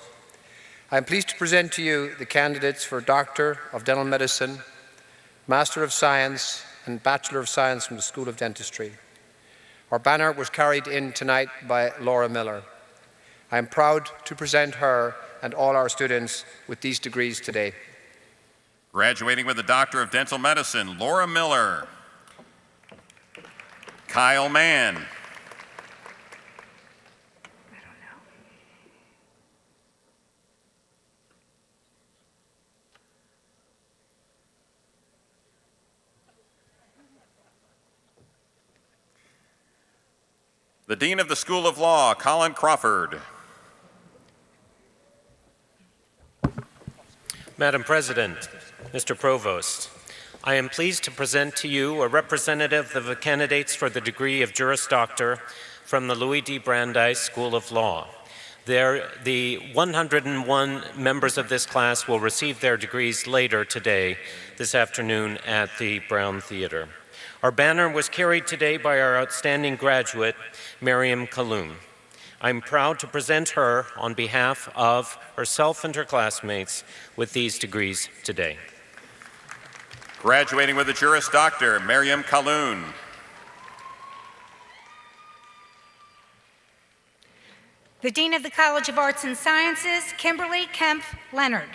I am pleased to present to you the candidates for Doctor of Dental Medicine, Master of Science, and Bachelor of Science from the School of Dentistry. Our banner was carried in tonight by Laura Miller. I am proud to present her and all our students with these degrees today. Graduating with the Doctor of Dental Medicine, Laura Miller. Kyle Mann. The Dean of the School of Law, Colin Crawford. Madam President, Mr. Provost, I am pleased to present to you a representative of the candidates for the degree of Juris Doctor from the Louis D. Brandeis School of Law. The 101 members of this class will receive their degrees later today, this afternoon at the Brown Theater. Our banner was carried today by our outstanding graduate, Miriam Kaloum. I'm proud to present her on behalf of herself and her classmates with these degrees today. Graduating with a Juris Doctor, Miriam Kaloum. The Dean of the College of Arts and Sciences, Kimberly Kempf Leonard.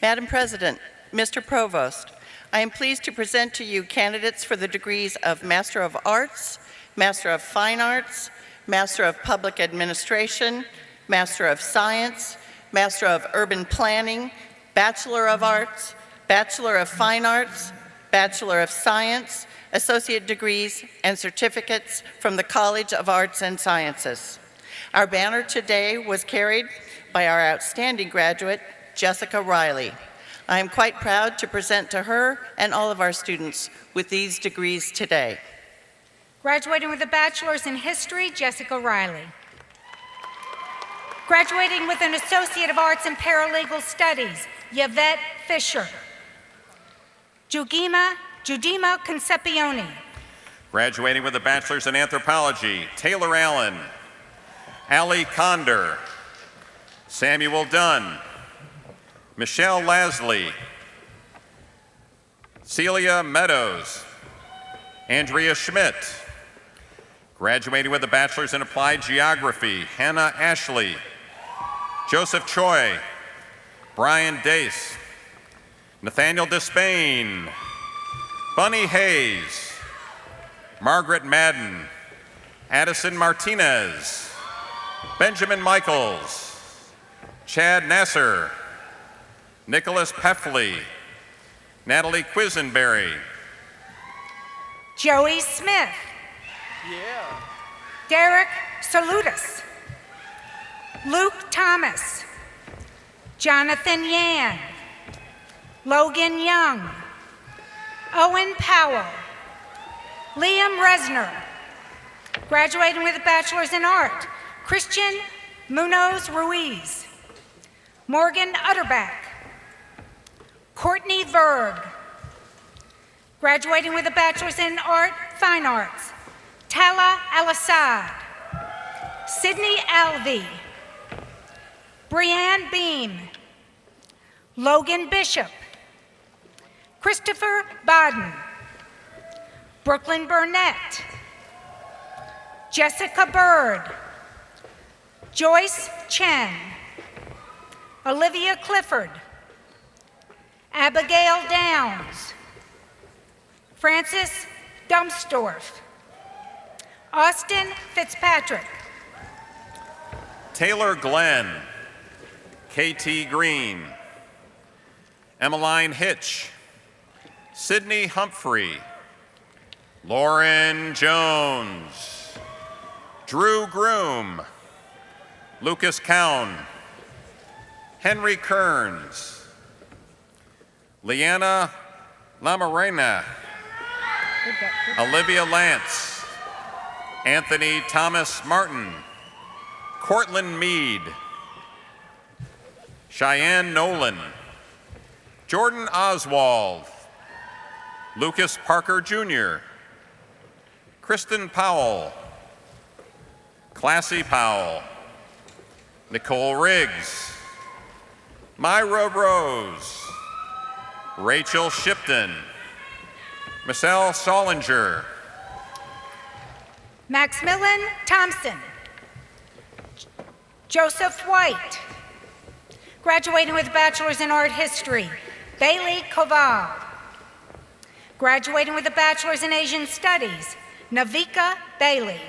Madam President, Mr. Provost, I am pleased to present to you candidates for the degrees of Master of Arts, Master of Fine Arts, Master of Public Administration, Master of Science, Master of Urban Planning, Bachelor of Arts, Bachelor of Fine Arts, Bachelor of Science, associate degrees, and certificates from the College of Arts and Sciences. Our banner today was carried by our outstanding graduate, Jessica Riley. I am quite proud to present to her and all of our students with these degrees today. Graduating with a bachelor's in history, Jessica Riley. Graduating with an Associate of Arts in Paralegal Studies, Yvette Fisher. Judima Concepione. Graduating with a bachelor's in anthropology, Taylor Allen. Ali Condor. Samuel Dunn. Michelle Lasley. Celia Meadows. Andrea Schmidt. Graduating with a bachelor's in applied geography, Hannah Ashley. Joseph Choi. Brian Dace. Nathaniel Despain. Bunny Hayes. Margaret Madden. Addison Martinez. Benjamin Michaels. Chad Nasser. Nicholas Peffley. Natalie Quisenberry. Joey Smith. Derek Salutis. Luke Thomas. Jonathan Yan. Logan Young. Owen Powell. Liam Resner. Graduating with a bachelor's in art, Christian Munoz Ruiz. Morgan Utterback. Courtney Verg. Graduating with a bachelor's in fine arts, Tala Al-Assad. Sydney Alvey. Brianne Beam. Logan Bishop. Christopher Baden. Brooklyn Burnett. Jessica Bird. Joyce Chen. Olivia Clifford. Abigail Downs. Francis Dumpsdorf. Austin Fitzpatrick. Taylor Glenn. KT Green. Emmeline Hitch. Sydney Humphrey. Lauren Jones. Drew Groom. Lucas Cown. Henry Kearns. Leanna Lamarena. Olivia Lance. Anthony Thomas Martin. Cortland Mead. Cheyenne Nolan. Jordan Oswald. Lucas Parker Jr. Kristen Powell. Classy Powell. Nicole Riggs. Myra Rose. Rachel Shipton. Michelle Solinger. Maximilian Thompson. Joseph White. Graduating with a bachelor's in art history, Bailey Koval. Graduating with a bachelor's in Asian studies, Navika Bailey.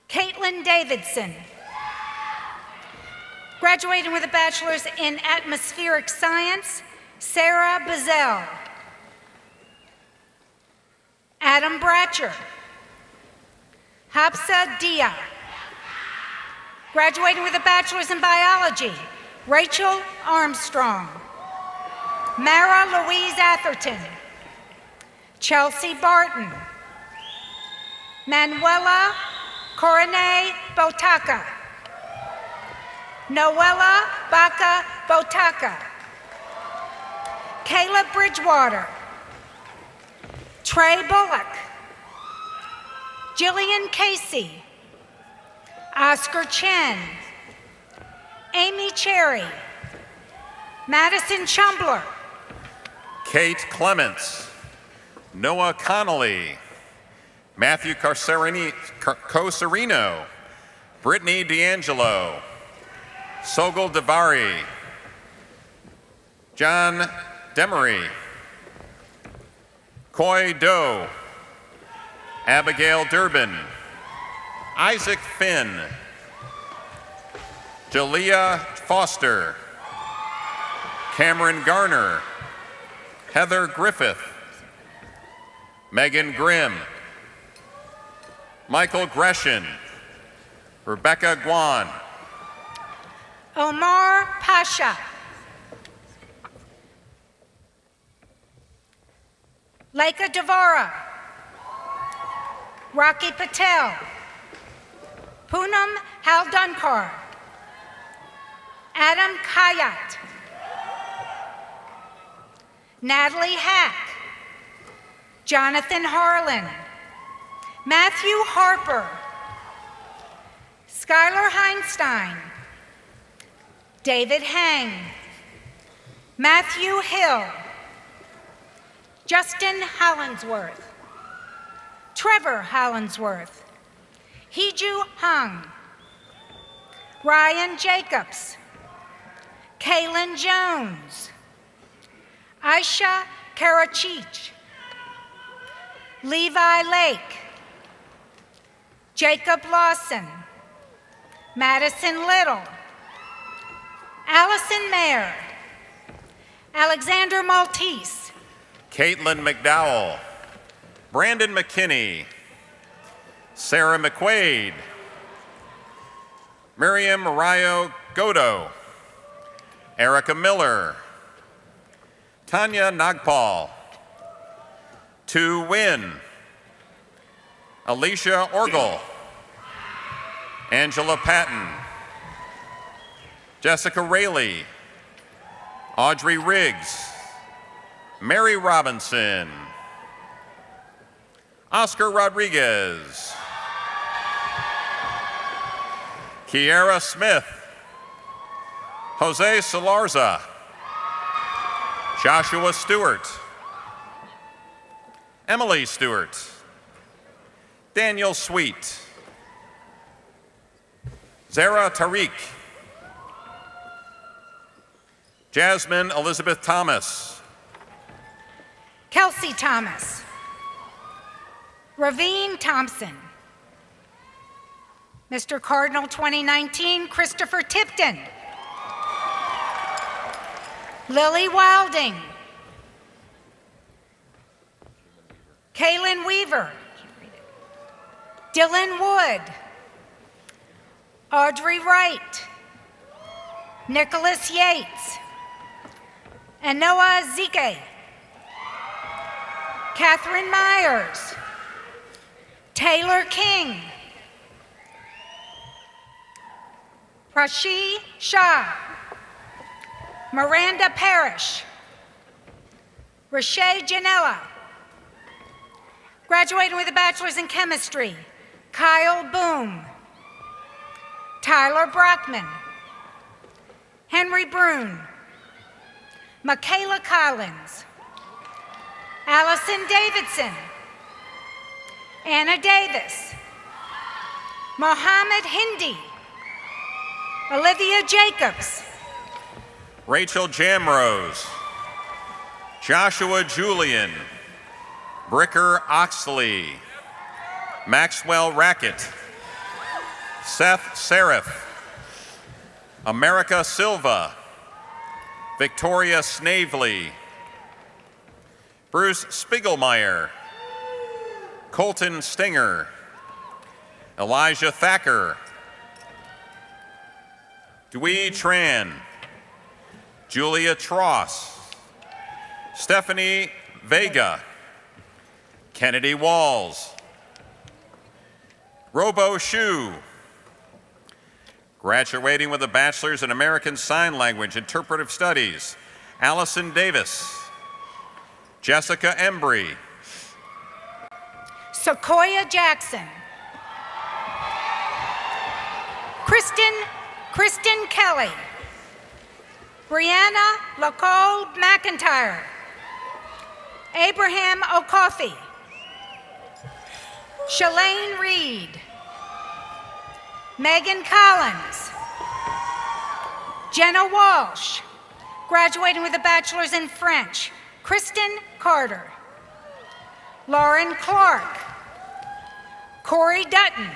Caitlin Davidson. Graduating with a bachelor's in atmospheric science, Sarah Bazell. Adam Bratcher. Hapsa Dia. Graduating with a bachelor's in biology, Rachel Armstrong. Mara Louise Atherton. Chelsea Barton. Manuela Corone Botaka. Noella Baca Botaka. Caleb Bridgewater. Trey Bullock. Jillian Casey. Oscar Chen. Amy Cherry. Madison Chumbler. Kate Clements. Noah Connolly. Matthew Coserino. Brittany D'Angelo. Sogol Davari. John Demery. Coy Doe. Abigail Durbin. Isaac Finn. Jalea Foster. Cameron Garner. Heather Griffith. Megan Grimm. Michael Gresham. Rebecca Guan. Omar Pasha. Laika Devara. Rocky Patel. Poonam Haldunkar. Adam Kayat. Natalie Hack. Jonathan Harlan. Matthew Harper. Skylar Heinstein. David Hang. Matthew Hill. Justin Hollingsworth. Trevor Hollingsworth. Heeju Hung. Ryan Jacobs. Kaylin Jones. Aisha Karachich. Levi Lake. Jacob Lawson. Madison Little. Allison Mayer. Alexander Maltese. Caitlin McDowell. Brandon McKinney. Sarah McQuaid. Miriam Mariah Godo. Erica Miller. Tanya Nagpal. Tu Win. Alicia Orgel. Angela Patton. Jessica Rayleigh. Audrey Riggs. Mary Robinson. Oscar Rodriguez. Kiara Smith. Jose Salarza. Joshua Stewart. Emily Stewart. Daniel Sweet. Zara Tariq. Jasmine Elizabeth Thomas. Kelsey Thomas. Ravine Thompson. Mr. Cardinal 2019, Christopher Tipton. Lily Wilding. Kaylin Weaver. Dylan Wood. Audrey Wright. Nicholas Yates. And Noah Zike. Catherine Myers. Taylor King. Prashi Shah. Miranda Parrish. Rashay Janella. Graduating with a bachelor's in chemistry, Kyle Boom. Tyler Brockman. Henry Brune. Michaela Collins. Allison Davidson. Anna Davis. Mohammed Hindi. Olivia Jacobs. Rachel Jamrose. Joshua Julian. Bricker Oxley. Maxwell Rackett. Seth Seraph. America Silva. Victoria Snavely. Bruce Spiegelmeyer. Colton Stinger. Elijah Thacker. Dwee Tran, Julia Tross, Stephanie Vega, Kennedy Walls, Robo Shu, graduating with a bachelor's in American Sign Language Interpretive Studies, Allison Davis, Jessica Embry, Sequoia Jackson, Kristen Kelly, Brianna Lacole McIntyre, Abraham O'Coffey, Shalane Reed, Megan Collins, Jenna Walsh, graduating with a bachelor's in French, Kristen Carter, Lauren Clark, Corey Dutton,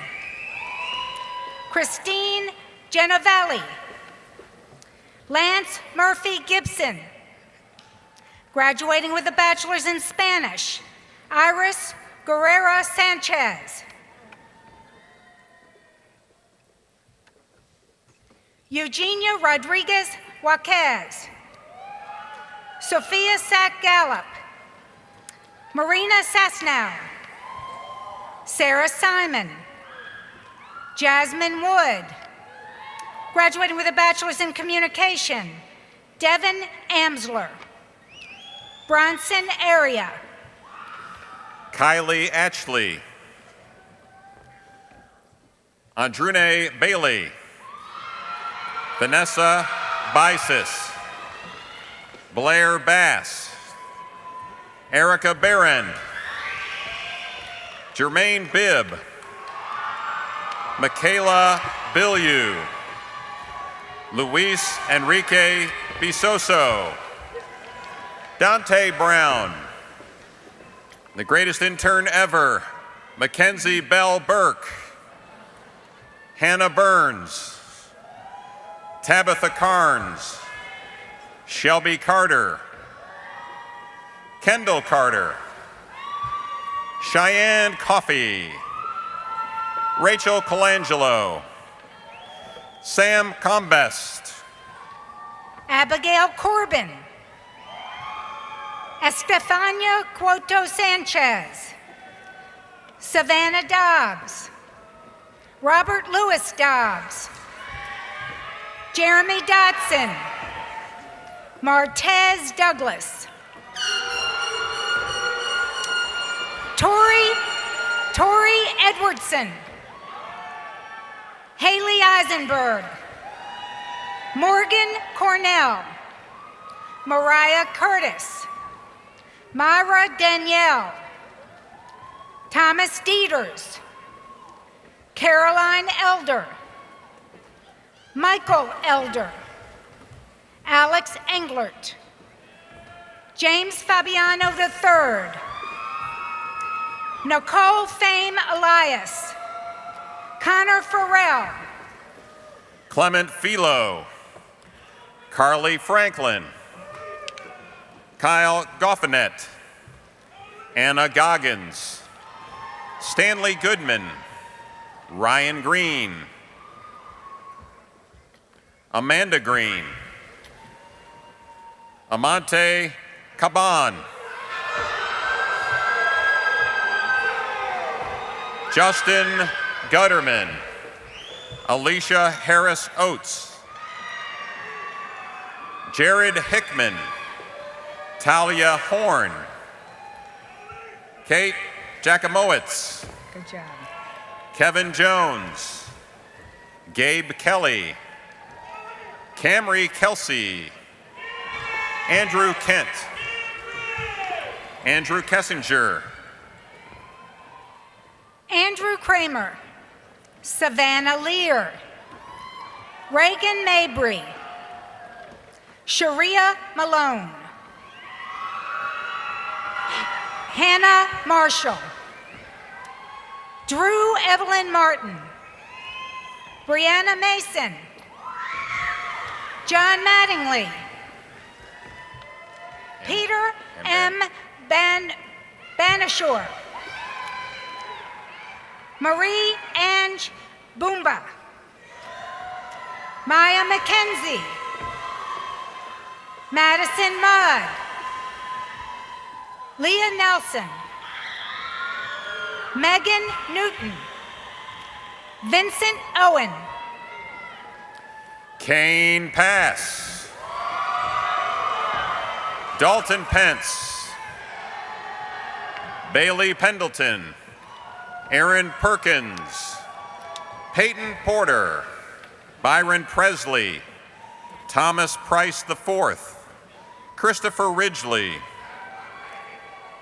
Christine Genovelli, Lance Murphy Gibson, graduating with a bachelor's in Spanish, Iris Guerrera Sanchez, Eugenia Rodriguez Jaquez, Sophia Sack Gallup, Marina Sasnow, Sarah Simon, Jasmine Wood, graduating with a bachelor's in communication, Devin Amsler, Bronson Area, Kylie Atchley, Andrune Bailey, Vanessa Bisis, Blair Bass, Erica Barron, Jermaine Bibb, Michaela Billieu, Luis Enrique Bisoso, Dante Brown, the greatest intern ever, Mackenzie Bell Burke, Hannah Burns, Tabitha Carnes, Shelby Carter, Kendall Carter, Cheyenne Coffey, Rachel Colangelo, Sam Combest, Abigail Corbin, Estefania Cuoto Sanchez, Savannah Dobbs, Robert Lewis Dobbs, Jeremy Dotson, Martez Douglas, Tori Edwardson, Haley Eisenberg, Morgan Cornell, Mariah Curtis, Myra Danielle, Thomas Dieters, Caroline Elder, Michael Elder, Alex Englert, James Fabiano III, Nicole Fame Elias, Connor Farrell, Clement Philo, Carly Franklin, Kyle Goffinet, Anna Goggins, Stanley Goodman, Ryan Green, Amanda Green, Amante Caban, Justin Gutterman, Alicia Harris Oates, Jared Hickman, Talia Horn, Kate Jacomowitz, good job, Kevin Jones, Gabe Kelly, Camry Kelsey, Andrew Kent, Andrew Kessinger, Andrew Kramer, Savannah Lear, Reagan Mabry, Sharia Malone, Hannah Marshall, Drew Evelyn Martin, Brianna Mason, John Mattingly, Peter M. Banashore, Marie Ange Boomba, Maya McKenzie, Madison Mudd, Leah Nelson, Megan Newton, Vincent Owen, Kane Pass, Dalton Pence, Bailey Pendleton, Aaron Perkins, Peyton Porter, Byron Presley, Thomas Price IV, Christopher Ridgely,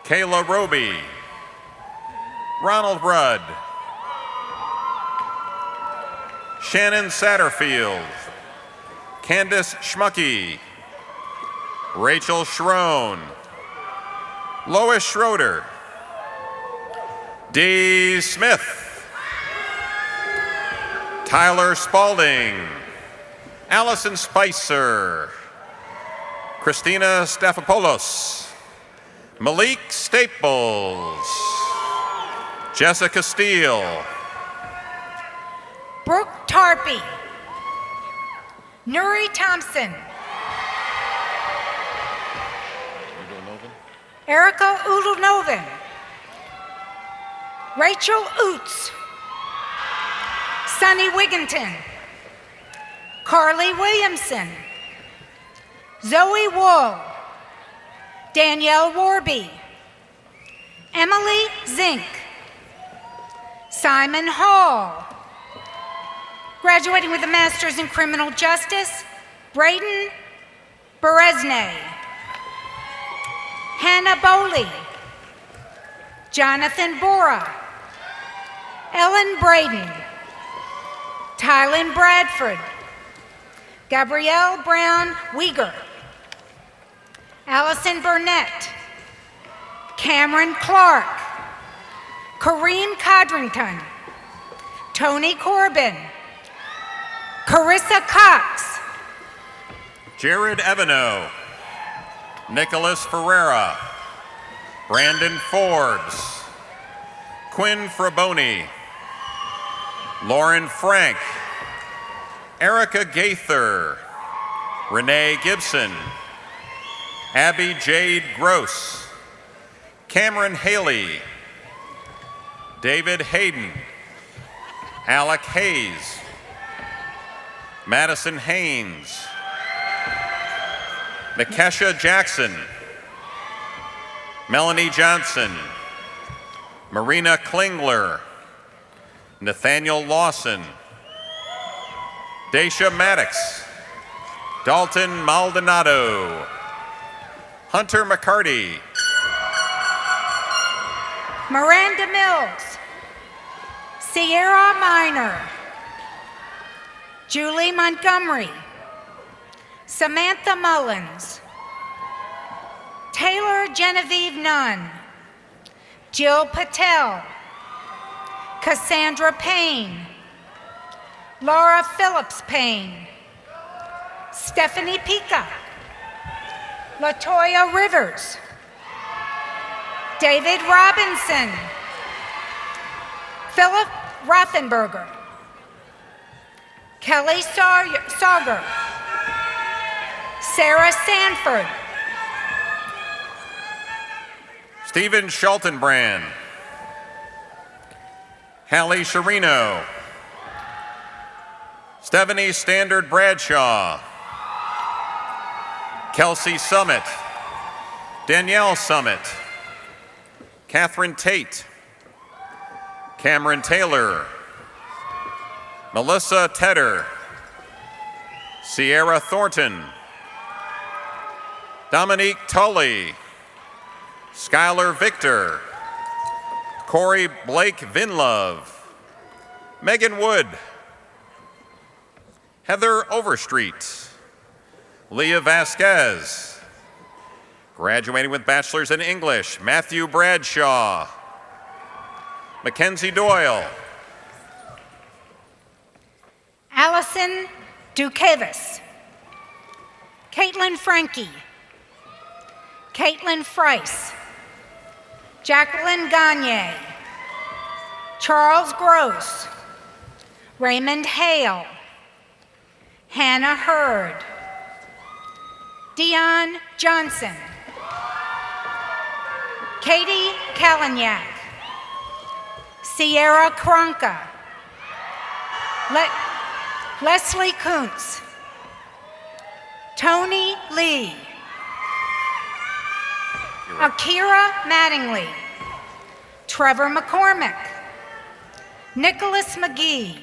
Kayla Roby, Ronald Rudd, Shannon Satterfield, Candace Schmucky, Rachel Schrone, Lois Schroeder, Dee Smith, Tyler Spalding, Allison Spicer, Christina Staphopoulos, Malik Staples, Jessica Steele, Brooke Tarpey, Nuri Thompson, Erica Udalnovin, Rachel Oots, Sunny Wigginton, Carly Williamson, Zoe Wool, Danielle Warby, Emily Zink, Simon Hall. Graduating with a Master's in Criminal Justice, Braden Berezne, Hannah Bowley, Jonathan Bora, Ellen Braden, Tylen Bradford, Gabrielle Brown Weeger, Allison Burnett, Cameron Clark, Kareem Codrington, Tony Corbin, Carissa Cox, Jared Evano, Nicholas Ferreira, Brandon Forbes, Quinn Fraboni, Lauren Frank, Erica Gaither, Renee Gibson, Abby Jade Gross, Cameron Haley, David Hayden, Alec Hayes, Madison Haynes, Nikesha Jackson, Melanie Johnson, Marina Klingler, Nathaniel Lawson, Daisha Maddox, Dalton Maldonado, Hunter McCarty, Miranda Mills, Sierra Minor, Julie Montgomery, Samantha Mullins, Taylor Genevieve Nunn, Jill Patel, Cassandra Payne, Laura Phillips Payne, Stephanie Pica, Latoya Rivers, David Robinson, Philip Rothenberger, Kelly Sauger, Sarah Sanford, Stephen Schultenbrand, Hallie Sherino, Stephanie Standard Bradshaw, Kelsey Summit, Danielle Summit, Catherine Tate, Cameron Taylor, Melissa Tedder, Sierra Thornton, Dominique Tully, Skylar Victor, Corey Blake Vinlove, Megan Wood, Heather Overstreet, Leah Vasquez, graduating with bachelor's in English, Matthew Bradshaw, Mackenzie Doyle, Allison Dukavis, Caitlin Frankie, Caitlin Frice, Jacqueline Gagne, Charles Gross, Raymond Hale, Hannah Hurd, Dion Johnson, Katie Kalinyak, Sierra Kronka, Leslie Kuntz, Tony Lee, Akira Mattingly, Trevor McCormick, Nicholas McGee,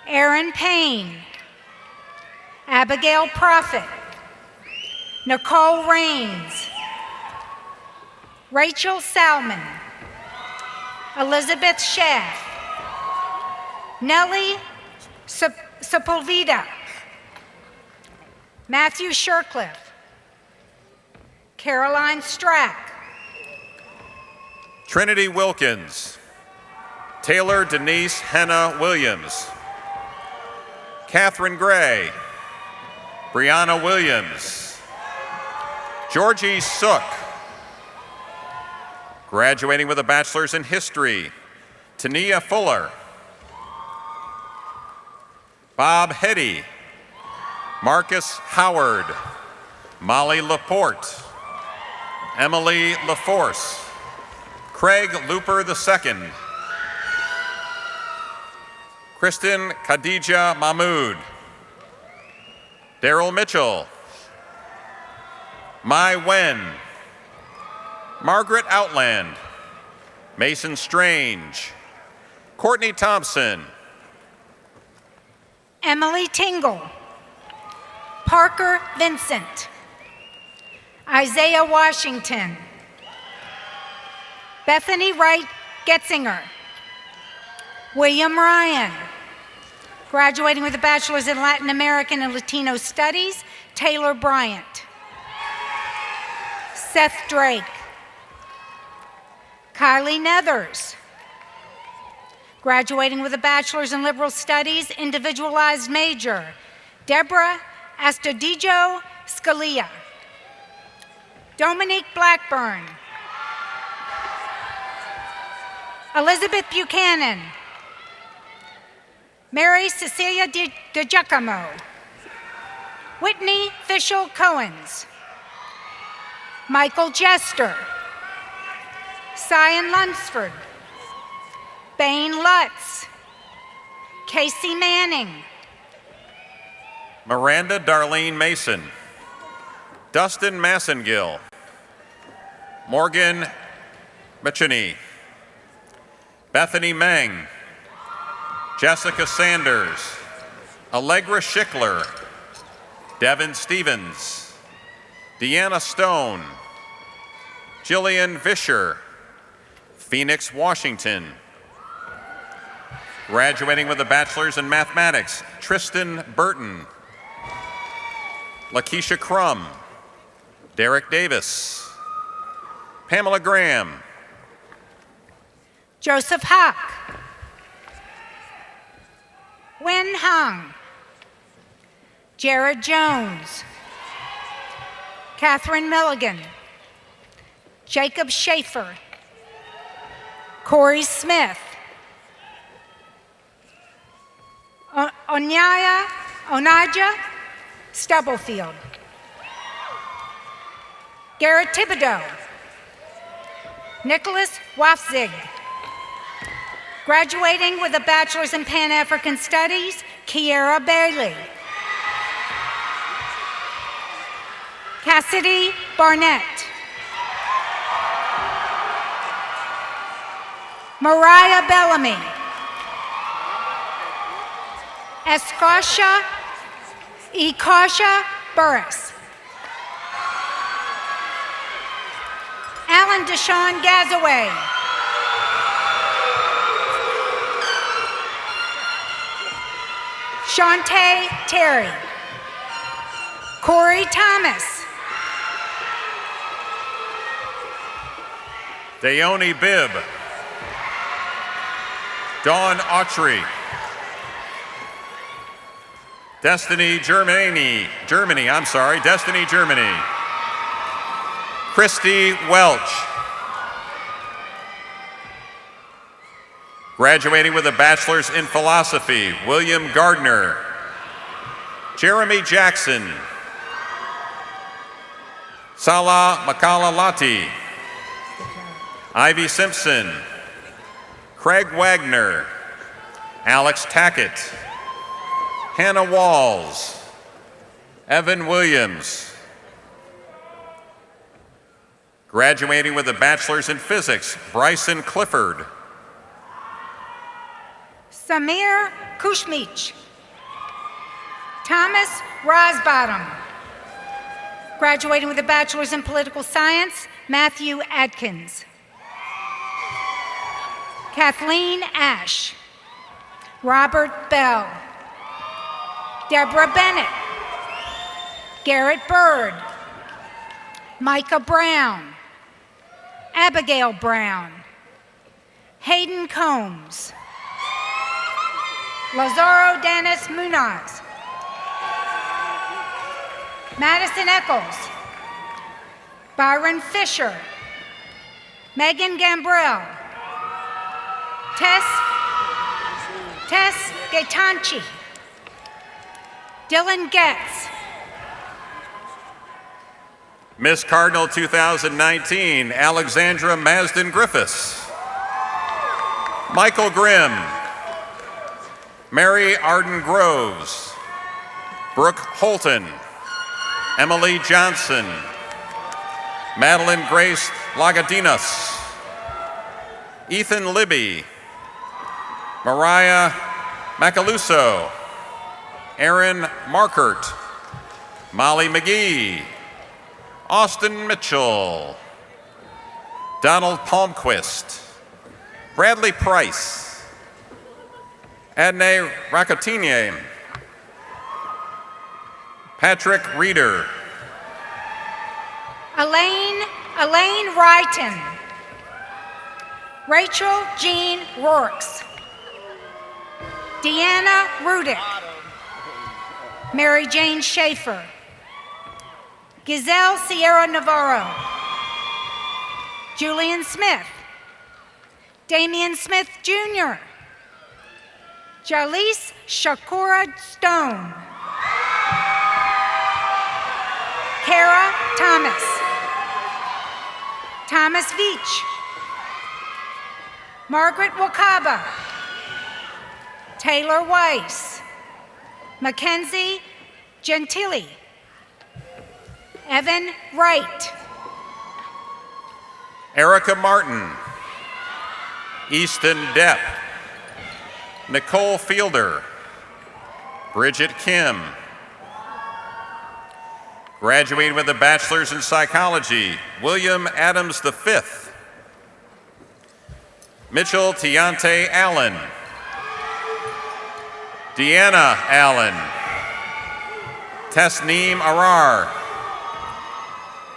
Aaron Payne, Abigail Prophet, Nicole Raines, Rachel Salmon, Elizabeth Schaff, Nellie Sepulveda, Matthew Shercliffe, Caroline Strack, Trinity Wilkins, Taylor Denise Henna Williams, Catherine Gray, Brianna Williams, Georgie Sook, graduating with a bachelor's in history, Tania Fuller, Bob Hetty, Marcus Howard, Molly Laporte, Emily LaForce, Craig Looper II, Kristen Khadija Mahmood, Daryl Mitchell, Mai Wen, Margaret Outland, Mason Strange, Courtney Thompson, Emily Tingle, Parker Vincent, Isaiah Washington, Bethany Wright Getzinger, William Ryan, graduating with a bachelor's in Latin American and Latino Studies, Taylor Bryant, Seth Drake, Kylie Nethers, graduating with a bachelor's in liberal studies, individualized major, Deborah Astudillo Scalia, Dominique Blackburn, Elizabeth Buchanan, Mary Cecilia De Giacomo, Whitney Fishel Cohens, Michael Jester, Cyan Lunsford, Bain Lutz, Casey Manning, Miranda Darlene Mason, Dustin Massengill, Morgan Machini, Bethany Meng, Jessica Sanders, Allegra Schickler, Devin Stevens, Deanna Stone, Jillian Vischer, Phoenix Washington, graduating with a bachelor's in mathematics, Tristan Burton, Lakeisha Crum, Derek Davis, Pamela Graham, Joseph Hock, Wen Hung, Jared Jones, Catherine Milligan, Jacob Schaefer, Corey Smith, Onaja Stubblefield, Garrett Thibodeau, Nicholas Wafzig, graduating with a bachelor's in Pan-African Studies, Kiera Bailey, Cassidy Barnett, Mariah Bellamy, Ekasha Burris, Alan Deshaun Gazaway, Shantae Terry, Corey Thomas, Dayoni Bibb, Dawn Autry, Destiny Germany, Christy Welch, graduating with a bachelor's in philosophy, William Gardner, Jeremy Jackson, Salah Makalalati, Ivy Simpson, Craig Wagner, Alex Tackett, Hannah Walls, Evan Williams. Graduating with a bachelor's in physics, Bryson Clifford. Samir Kushmich, Thomas Rosbottom. Graduating with a bachelor's in political science, Matthew Adkins. Kathleen Ash, Robert Bell, Deborah Bennett, Garrett Bird, Micah Brown, Abigail Brown, Hayden Combs, Lazaro Dennis Munoz, Madison Eccles, Byron Fisher, Megan Gambrell, Tess Gaetanchi, Dylan Getz. Miss Cardinal 2019, Alexandra Masden Griffiths. Michael Grimm, Mary Arden Groves, Brooke Holton, Emily Johnson, Madeline Grace Lagadinas, Ethan Libby, Mariah Macaluso, Aaron Markert, Molly McGee, Austin Mitchell, Donald Palmquist, Bradley Price, Adne Rakotinian, Patrick Reeder, Elaine Wrighton, Rachel Jean Rourks, Deanna Rudick, Mary Jane Schaefer, Giselle Sierra Navarro, Julian Smith, Damian Smith Jr., Jalise Shakura Stone, Kara Thomas, Thomas Veach, Margaret Wakaba, Taylor Weiss, Mackenzie Gentili, Evan Wright, Erica Martin, Easton Depp, Nicole Fielder, Bridget Kim. Graduating with a bachelor's in psychology, William Adams V. Mitchell Tiante Allen, Deanna Allen, Tasneem Arar,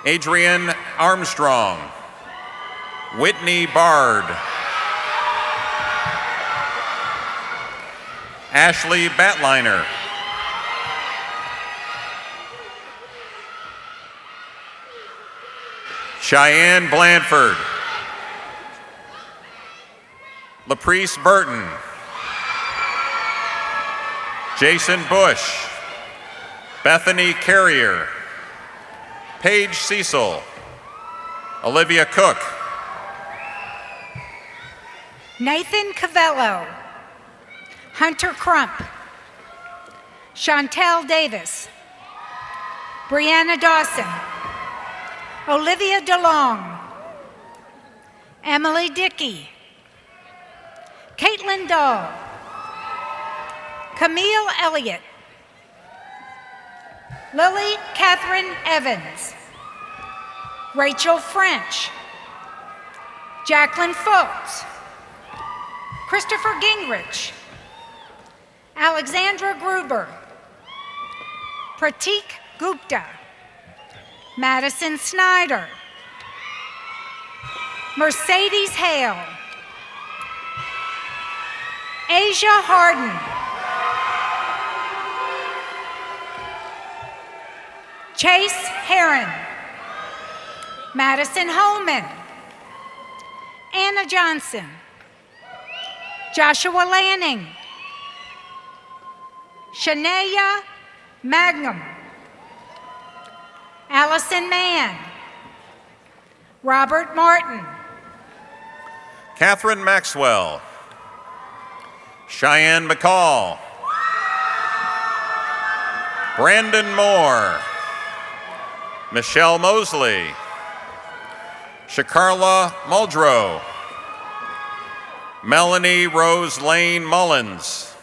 Adrian Armstrong, Whitney Bard, Ashley Batliner, Cheyenne Blandford, LaPrice Burton, Jason Bush, Bethany Carrier, Paige Cecil, Olivia Cook, Nathan Cavello, Hunter Crump, Chantel Davis, Brianna Dawson, Olivia DeLong, Emily Dickey, Caitlin Dahl, Camille Elliott, Lily Catherine Evans, Rachel French, Jacqueline Foltz, Christopher Gingrich, Alexandra Gruber, Pratik Gupta, Madison Snyder, Mercedes Hale, Asia Harden, Chase Heron, Madison Holman, Anna Johnson, Joshua Lanning, Shania Magnum. Allison Mann. Robert Martin. Catherine Maxwell. Cheyenne McCall. Brandon Moore. Michelle Mosley. Shakarla Muldrow. Melanie Rose Lane Mullins.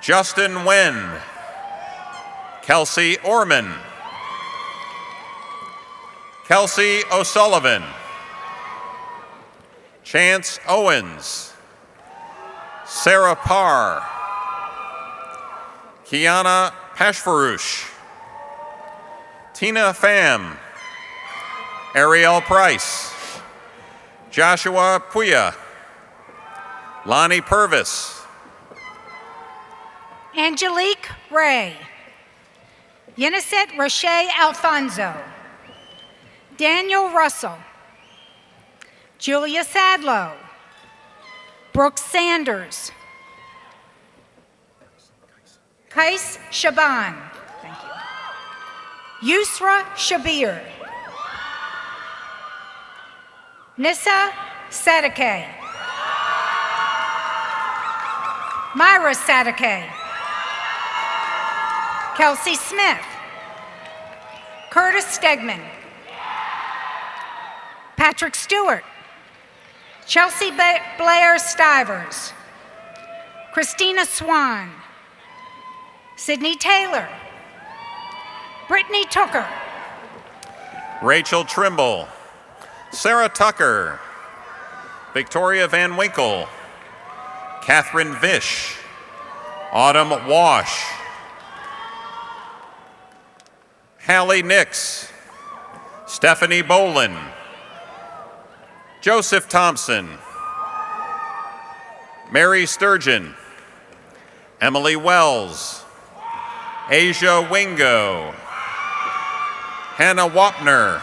Justin Nguyen. Kelsey Orman. Kelsey O'Sullivan. Chance Owens. Sarah Parr. Kiana Pashfarush. Tina Pham. Ariel Price. Joshua Puya. Lonnie Purvis. Angelique Ray. Yenisette Roche Alfonso. Daniel Russell. Julia Sadlow. Brooke Sanders. Kais Shaban. Thank you. Yusra Shabir. Nissa Sadake. Myra Sadake. Kelsey Smith. Curtis Stegman. Patrick Stewart. Chelsea Blair Stivers. Christina Swan. Sydney Taylor. Brittany Tooker. Rachel Trimble. Sarah Tucker. Victoria Van Winkle. Catherine Vish. Autumn Wash. Hallie Nix. Stephanie Bolin. Joseph Thompson. Mary Sturgeon. Emily Wells. Asia Wingo. Hannah Wapner.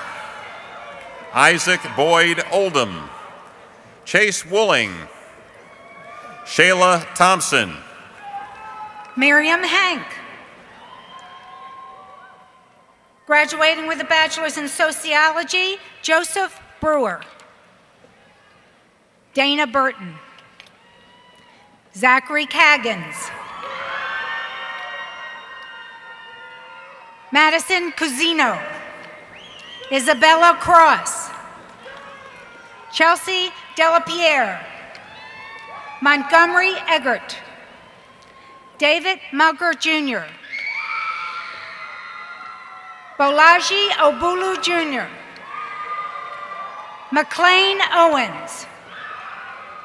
Isaac Boyd Oldham. Chase Wooling. Shayla Thompson. Miriam Hank. Graduating with a bachelor's in sociology, Joseph Brewer. Dana Burton. Zachary Caggins. Madison Cusino. Isabella Cross. Chelsea Delapierre. Montgomery Eggert. David Mugger Jr. Bolaji Obulu Jr. McLean Owens.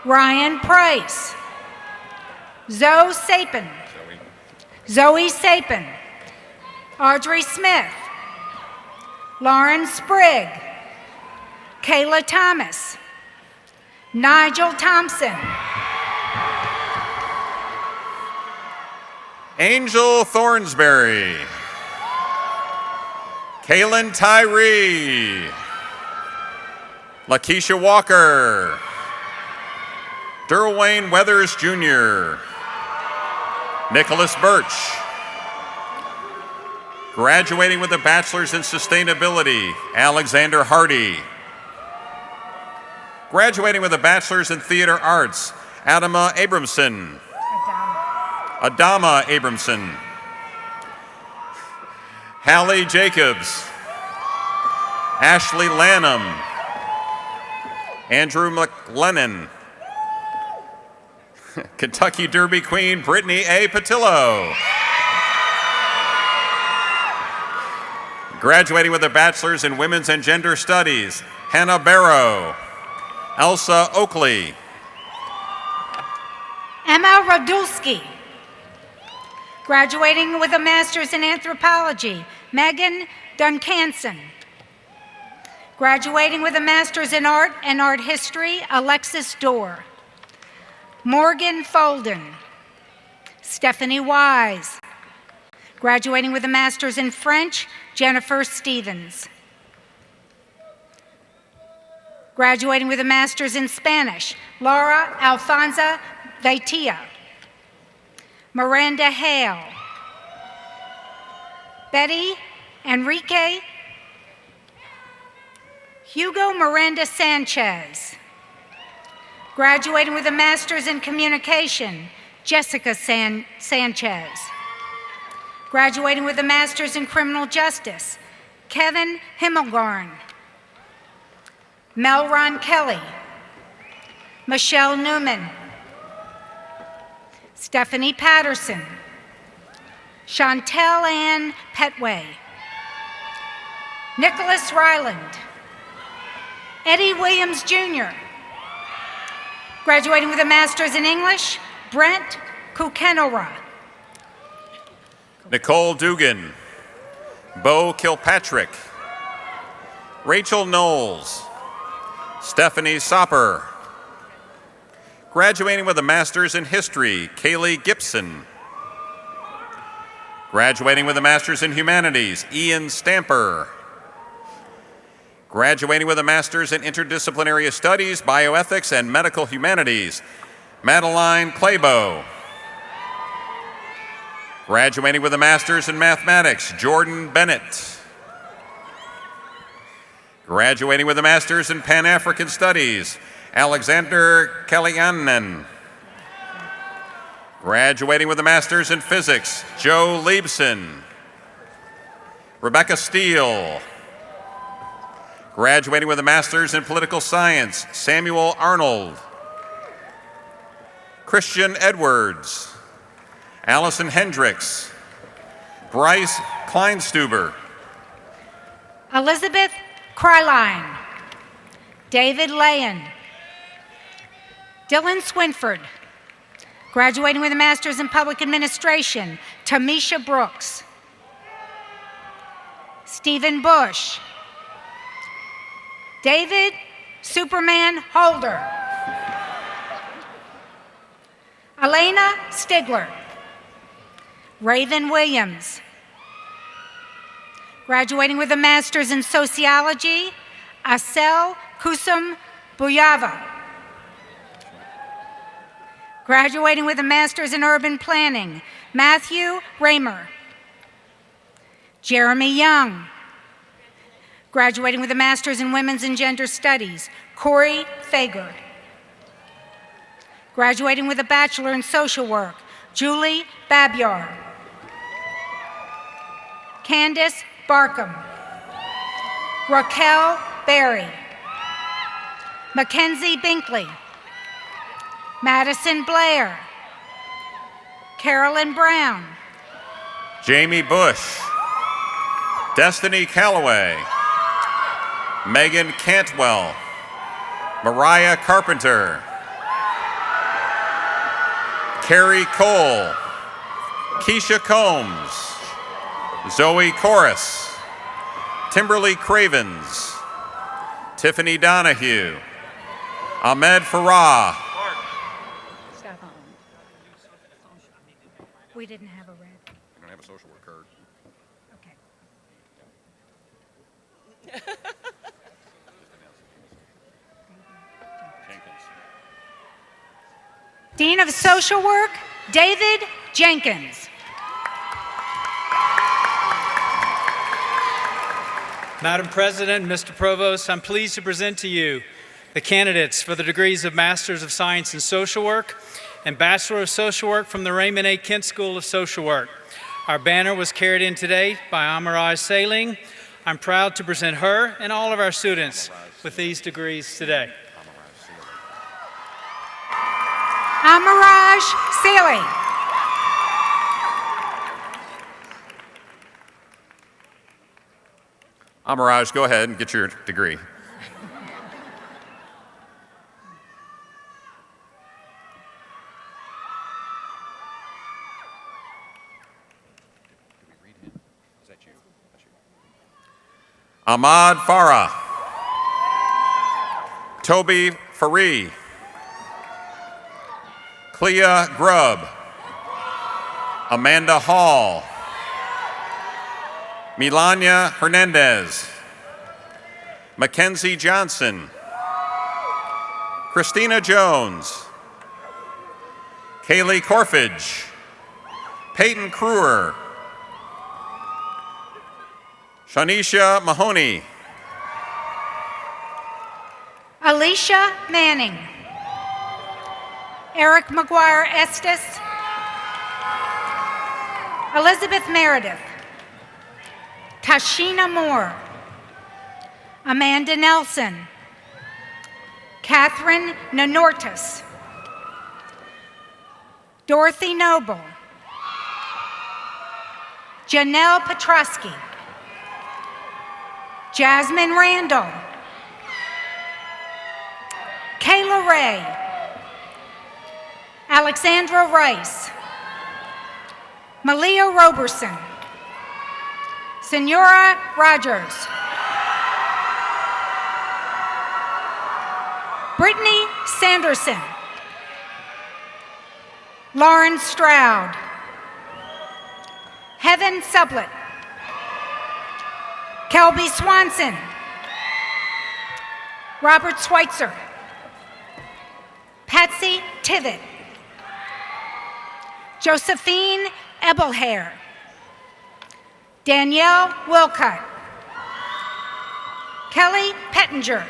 Ryan Price. Zoe Sapin. Zoe Sapin. Audrey Smith. Lauren Sprigg. Kayla Thomas. Nigel Thompson. Angel Thornsberry. Kaylin Tyree. Lakeisha Walker. Derwayne Weathers Jr. Nicholas Birch. Graduating with a bachelor's in sustainability, Alexander Hardy. Graduating with a bachelor's in theater arts, Adama Abramson. Adama Abramson. Hallie Jacobs. Ashley Lanham. Andrew McLennan. Kentucky Derby Queen, Brittany A. Patillo. Graduating with a bachelor's in women's and gender studies, Hannah Barrow. Elsa Oakley. Emma Radulski. Graduating with a master's in anthropology, Megan Duncanson. Graduating with a master's in art and art history, Alexis Dorr. Morgan Folden. Stephanie Wise. Graduating with a master's in French, Jennifer Stevens. Graduating with a master's in Spanish, Laura Alfonso Vaitia. Miranda Hale. Betty Enrique Hugo Miranda Sanchez. Graduating with a Master's in Communication, Jessica Sanchez. Graduating with a Master's in Criminal Justice, Kevin Himmelgarn. Melron Kelly. Michelle Newman. Stephanie Patterson. Chantel Ann Petway. Nicholas Ryland. Eddie Williams Jr. Graduating with a Master's in English, Brent Kukenora. Nicole Dugan, Bo Kilpatrick, Rachel Knowles, Stephanie Sopper. Graduating with a Master's in History, Kaylee Gibson. Graduating with a Master's in Humanities, Ian Stamper. Graduating with a Master's in Interdisciplinary Studies, Bioethics, and Medical Humanities, Madeline Claybo. Graduating with a Master's in Mathematics, Jordan Bennett. Graduating with a Master's in Pan-African Studies, Alexander Kalianen. Graduating with a Master's in Physics, Joe Liebson. Rebecca Steele. Graduating with a Master's in Political Science, Samuel Arnold. Christian Edwards. Allison Hendricks. Bryce Kleinstuber. Elizabeth Kryline. David Layan. Dylan Swinford. Graduating with a Master's in Public Administration, Tamisha Brooks. Stephen Bush. David Superman Holder. Elena Stigler. Raven Williams. Graduating with a Master's in Sociology, Asel Kusum Buyava. Graduating with a Master's in Urban Planning, Matthew Raymer. Jeremy Young. Graduating with a Master's in Women's and Gender Studies, Corey Fager. Graduating with a Bachelor in Social Work, Julie Babyar. Candace Barkham. Raquel Berry. Mackenzie Binkley. Madison Blair. Carolyn Brown. Jamie Bush. Destiny Calloway. Megan Cantwell. Mariah Carpenter. Carrie Cole. Keisha Combs. Zoe Corris. Timberly Cravens. Tiffany Donahue. Ahmed Farah. Stop on. We didn't have a red. I don't have a social work card. Okay. Jenkins. Dean of Social Work, David Jenkins. Madam President, Mr. Provost, I'm pleased to present to you the candidates for the degrees of Masters of Science in Social Work and Bachelor of Social Work from the Raymond A. Kent School of Social Work. Our banner was carried in today by Amaraj Sailing. I'm proud to present her and all of our students with these degrees today. Amaraj Sailing. Amaraj, go ahead and get your degree. Ahmad Farah. Toby Faree. Clea Grubb. Amanda Hall. Milania Hernandez. Mackenzie Johnson. Christina Jones. Kaylee Corfage. Peyton Crewer. Shanisha Mahoney. Alicia Manning. Eric McGuire Estes. Elizabeth Meredith. Tashina Moore. Amanda Nelson. Catherine Nanortis. Dorothy Noble. Janelle Petrosky. Jasmine Randall. Kayla Ray. Alexandra Rice. Malia Roberson. Senora Rogers. Brittany Sanderson. Lauren Stroud. Heaven Sublett. Kelby Swanson. Robert Schweitzer. Patsy Tivett. Josephine Ebelhair. Danielle Wilcott. Kelly Pettinger.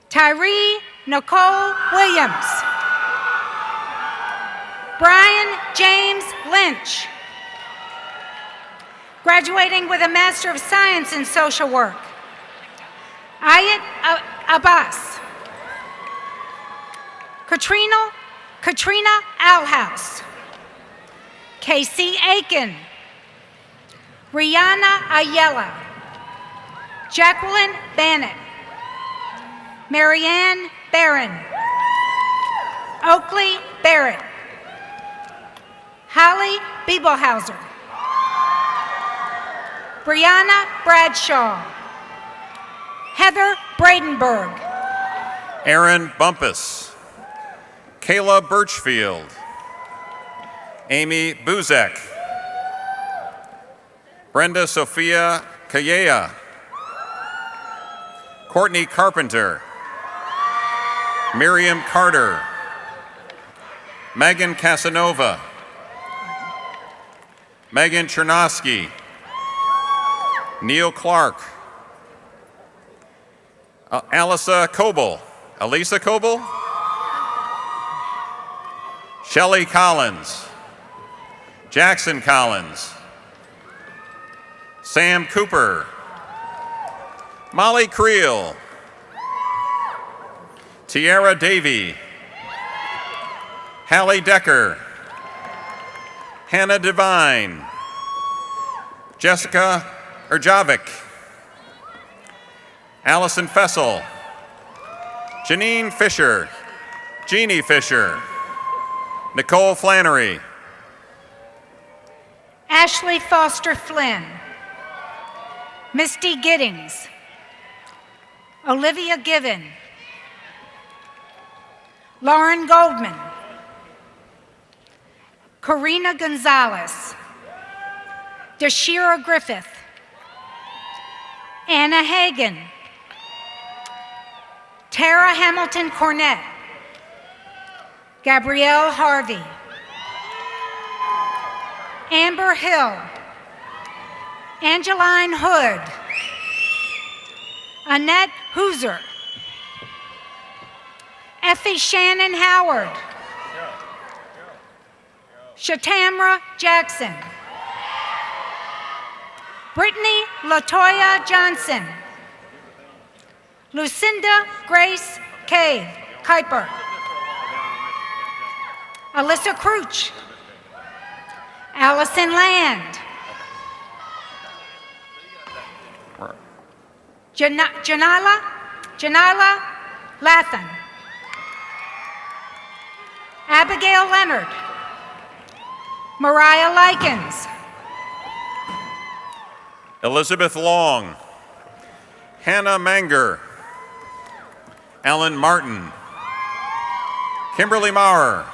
Tyree Nicole Williams. Brian James Lynch. Graduating with a Master of Science in Social Work, Ayat Abbas. Katrina Alhouse. Casey Aiken. Rihanna Ayala. Jacqueline Bannett. Marianne Barron. Oakley Barrett. Holly Biebelhauser. Brianna Bradshaw. Heather Bradenberg. Aaron Bumpus. Kayla Birchfield. Amy Buzek. Brenda Sophia Kayea. Courtney Carpenter. Miriam Carter. Megan Casanova. Megan Chernosky. Neil Clark. Alisa Coble. Elisa Coble. Shelley Collins. Jackson Collins. Sam Cooper. Molly Creel. Tiara Davey. Hallie Decker. Hannah Devine. Jessica Erjovic. Allison Fessel. Janine Fisher. Jeannie Fisher. Nicole Flannery. Ashley Foster Flynn. Misty Giddings. Olivia Given. Lauren Goldman. Karina Gonzalez. Dashira Griffith. Anna Hagan. Tara Hamilton Cornett. Gabrielle Harvey. Amber Hill. Angeline Hood. Annette Hooser. Effie Shannon Howard. Shatamra Jackson. Brittany Latoya Johnson. Lucinda Grace Kuiper. Alyssa Crouch. Allison Land. Janila Lathan. Abigail Leonard. Mariah Likens. Elizabeth Long. Hannah Manger. Ellen Martin. Kimberly Maurer.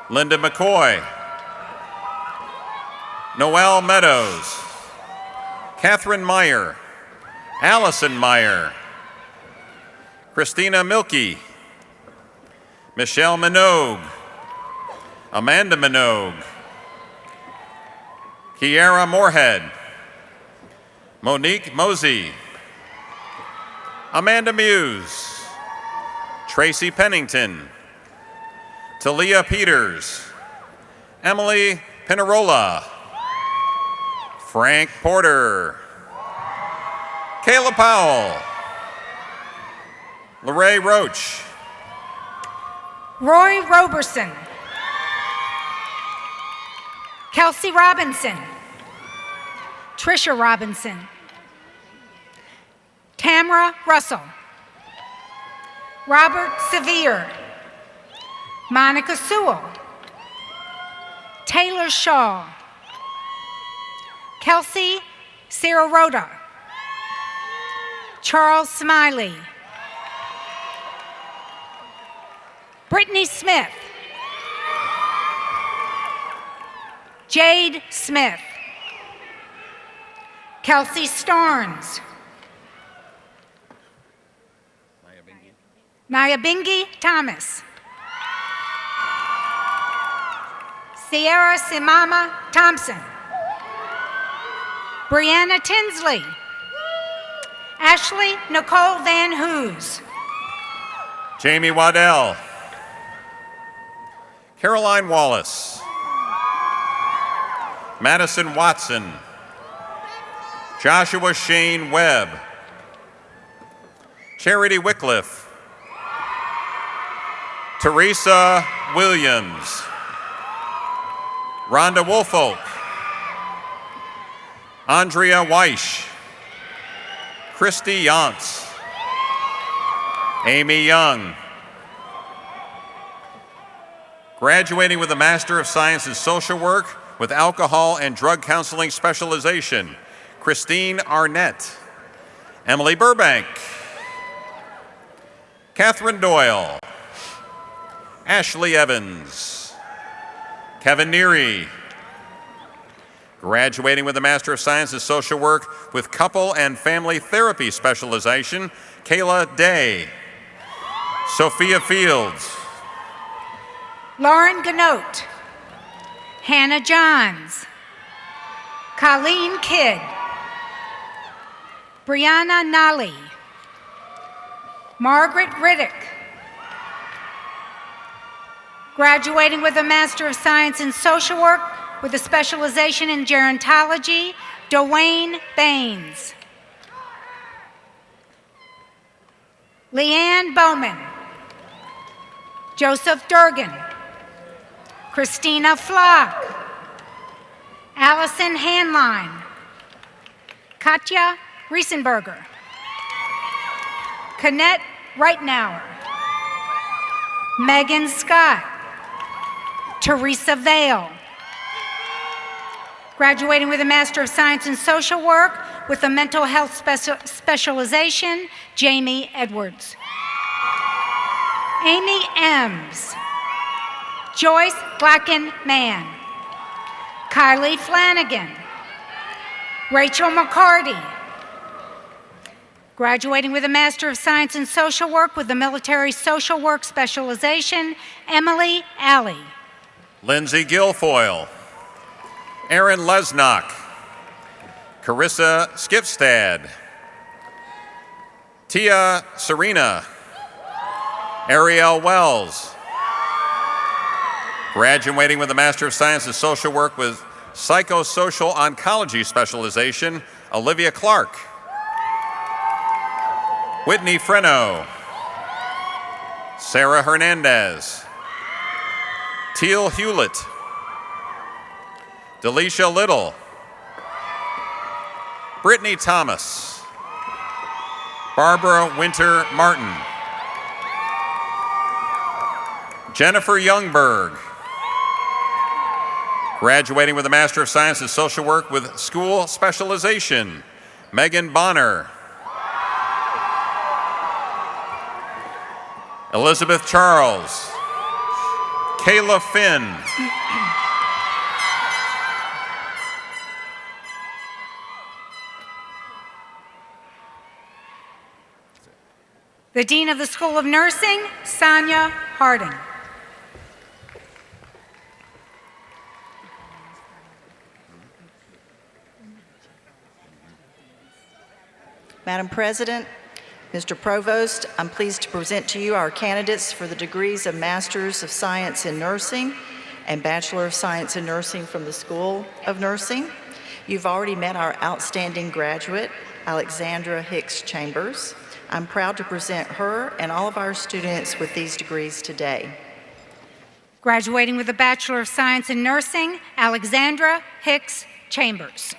Linda McCoy. Noelle Meadows. Catherine Meyer. Allison Meyer. Christina Milkey. Michelle Minogue. Amanda Minogue. Kiara Moorhead, Monique Mosey, Amanda Muse, Tracy Pennington, Talia Peters, Emily Pinarola, Frank Porter, Kayla Powell, Lorraine Roach, Roy Roberson, Kelsey Robinson, Trisha Robinson, Tamara Russell, Robert Sevier, Monica Sewell, Taylor Shaw, Kelsey Ciarota, Charles Smiley, Brittany Smith, Jade Smith, Kelsey Starnes, Nyabingi Thomas, Sierra Simama Thompson, Brianna Tinsley, Ashley Nicole Van Hoos, Jamie Waddell, Caroline Wallace, Madison Watson, Joshua Shane Webb, Charity Wycliffe, Teresa Williams, Rhonda Woolfolk, Andrea Weish, Christy Yantz, Amy Young. Graduating with a Master of Science in Social Work with Alcohol and Drug Counseling Specialization, Christine Arnett, Emily Burbank, Catherine Doyle, Ashley Evans, Kevin Neary. Graduating with a Master of Science in Social Work with Couple and Family Therapy Specialization, Kayla Day, Sophia Fields, Lauren Ganote, Hannah Johns, Colleen Kidd, Brianna Nally, Margaret Riddick. Graduating with a Master of Science in Social Work with a specialization in gerontology, Dwayne Baines. Leanne Bowman, Joseph Durgan, Christina Flock, Allison Hanline, Katja Riesenberger, Annette Reitnauer, Megan Scott, Teresa Vale. Graduating with a Master of Science in Social Work with a Mental Health Specialization, Jamie Edwards. Amy Ems, Joyce Blacken-Mann, Kylie Flanagan, Rachel McCarty. Graduating with a Master of Science in Social Work with the Military Social Work Specialization, Emily Alley. Lindsay Guilfoyle, Aaron Lesnock, Carissa Skipstad, Tia Serena, Ariel Wells. Graduating with a Master of Science in Social Work with Psychosocial Oncology Specialization, Olivia Clark. Whitney Freno, Sarah Hernandez, Teal Hewlett, Delisha Little, Brittany Thomas, Barbara Winter Martin, Jennifer Youngberg. Graduating with a Master of Science in Social Work with School Specialization, Megan Bonner, Elizabeth Charles, Kayla Finn, the Dean of the School of Nursing, Sonia Harding. Madam President, Mr. Provost, I'm pleased to present to you our candidates for the degrees of Masters of Science in Nursing and Bachelor of Science in Nursing from the School of Nursing. You've already met our outstanding graduate, Alexandra Hicks Chambers. I'm proud to present her and all of our students with these degrees today. Graduating with a Bachelor of Science in Nursing, Alexandra Hicks Chambers.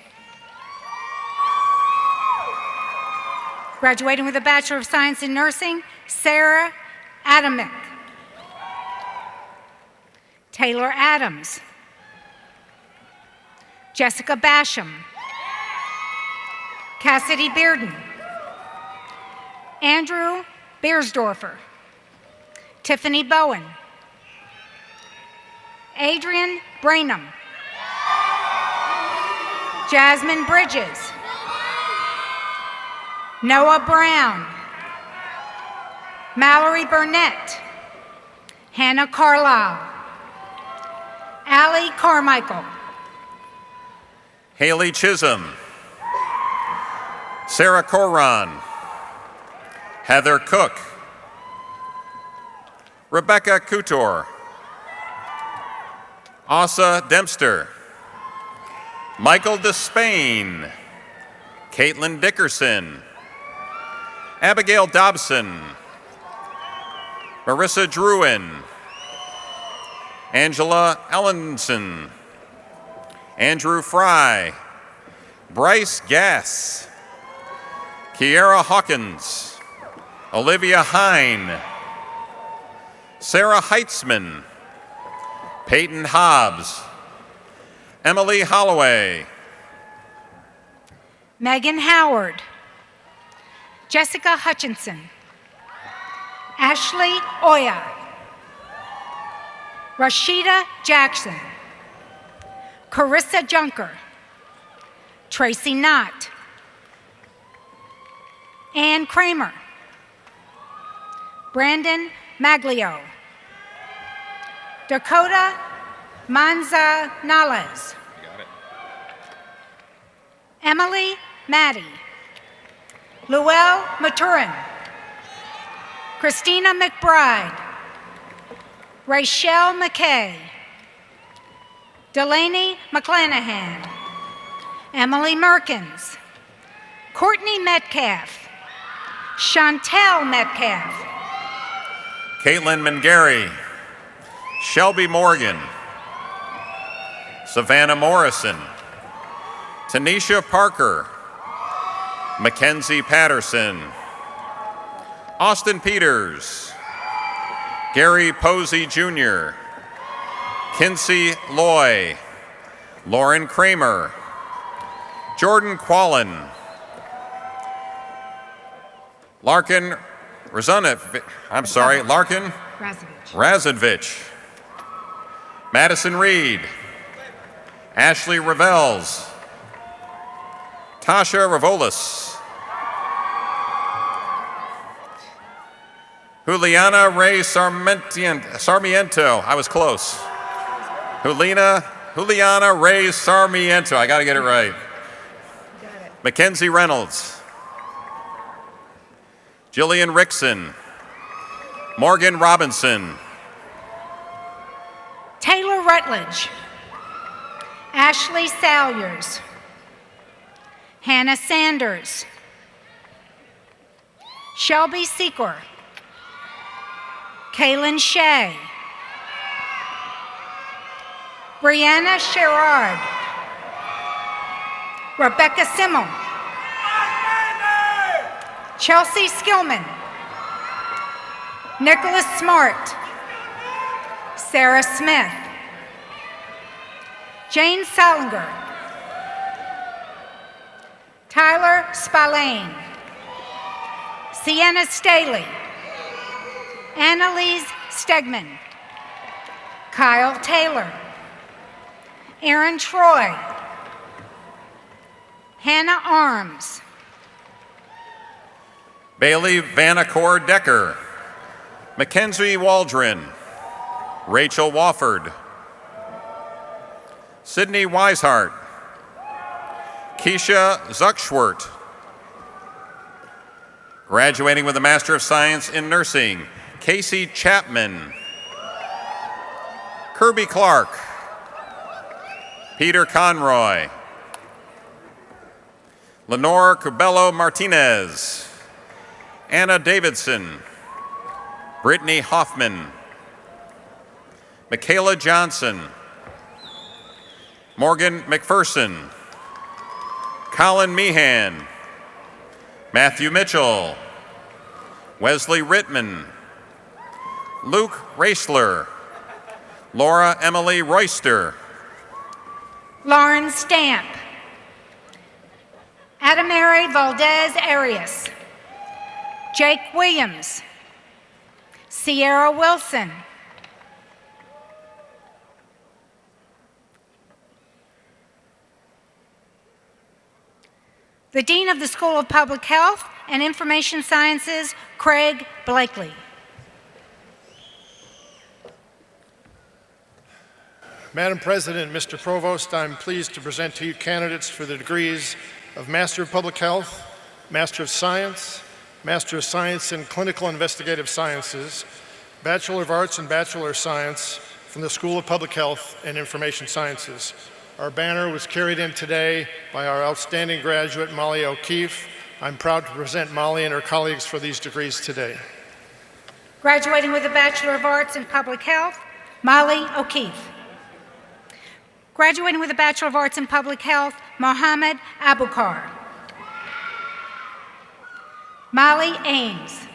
Graduating with a Bachelor of Science in Nursing, Sarah Adamick. Taylor Adams. Jessica Basham. Cassidy Bearden. Andrew Beersdorfer. Tiffany Bowen. Adrian Brainham. Jasmine Bridges. Noah Brown. Mallory Burnett. Hannah Carlisle. Allie Carmichael. Haley Chisholm. Sarah Coron. Heather Cook. Rebecca Couture. Asa Dempster. Michael Despain. Caitlin Dickerson. Abigail Dobson. Marissa Druin. Angela Ellenson. Andrew Fry. Bryce Gass. Kiara Hawkins. Olivia Hine. Sarah Heitzman. Peyton Hobbs. Emily Holloway. Megan Howard. Jessica Hutchinson. Ashley Oya. Rashida Jackson. Carissa Junker. Tracy Knott. Ann Kramer. Brandon Maglio. Dakota Manzanales. Emily Maddie. Luell Maturin. Christina McBride. Rachelle McKay. Delaney McClanahan. Emily Merkins. Courtney Metcalf. Chantel Metcalf. Caitlin Mangary. Shelby Morgan. Savannah Morrison. Tanisha Parker. Mackenzie Patterson. Austin Peters. Gary Posey Jr. Kinsey Loy. Lauren Kramer. Jordan Quallen. Larkin Larkin Razovich. Madison Reed. Ashley Revels. Tasha Ravolis. Juliana Ray Sarmiento. I was close. Juliana Ray Sarmiento. I got to get it right. Mackenzie Reynolds. Jillian Rickson. Morgan Robinson. Taylor Rutledge. Ashley Salyers. Hannah Sanders. Shelby Secor. Kaylin Shea. Brianna Sherrard. Rebecca Simmel. Chelsea Skillman. Nicholas Smart. Sarah Smith. Jane Salinger. Tyler Spallane. Sienna Staley. Annalise Stegman. Kyle Taylor. Aaron Troy. Hannah Arms. Bailey Vanacore Decker. Mackenzie Waldron. Rachel Wofford. Sydney Weishart. Keisha Zuckschwert. Graduating with a Master of Science in Nursing, Casey Chapman. Kirby Clark. Peter Conroy. Lenore Cabello Martinez. Anna Davidson. Brittany Hoffman. Michaela Johnson. Morgan McPherson. Colin Meehan. Matthew Mitchell. Wesley Rittman. Luke Raisler. Laura Emily Royster. Lauren Stamp. Adamari Valdez Arias. Jake Williams. Sierra Wilson. The Dean of the School of Public Health and Information Sciences, Craig Blakely. Madam President, Mr. Provost, I'm pleased to present to you candidates for the degrees of Master of Public Health, Master of Science in Clinical Investigative Sciences, Bachelor of Arts and Bachelor of Science from the School of Public Health and Information Sciences. Our banner was carried in today by our outstanding graduate, Molly O'Keefe. I'm proud to present Molly and her colleagues for these degrees today. Graduating with a Bachelor of Arts in Public Health, Molly O'Keefe. Graduating with a Bachelor of Arts in Public Health, Mohammed Abukar. Molly Ames.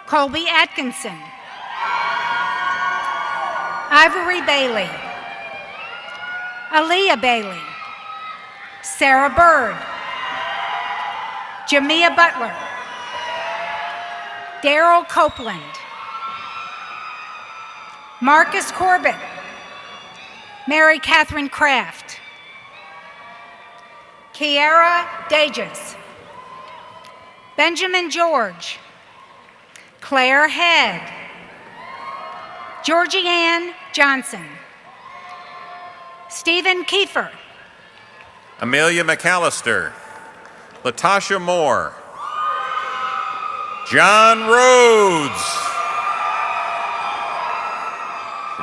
Colby Atkinson. Ivory Bailey. Aaliyah Bailey. Sarah Bird. Jamia Butler. Daryl Copeland. Marcus Corbett. Mary Catherine Kraft. Kiara Dages. Benjamin George. Claire Head. Georgie Ann Johnson. Stephen Kiefer. Amelia McAllister. Latasha Moore. John Rhodes.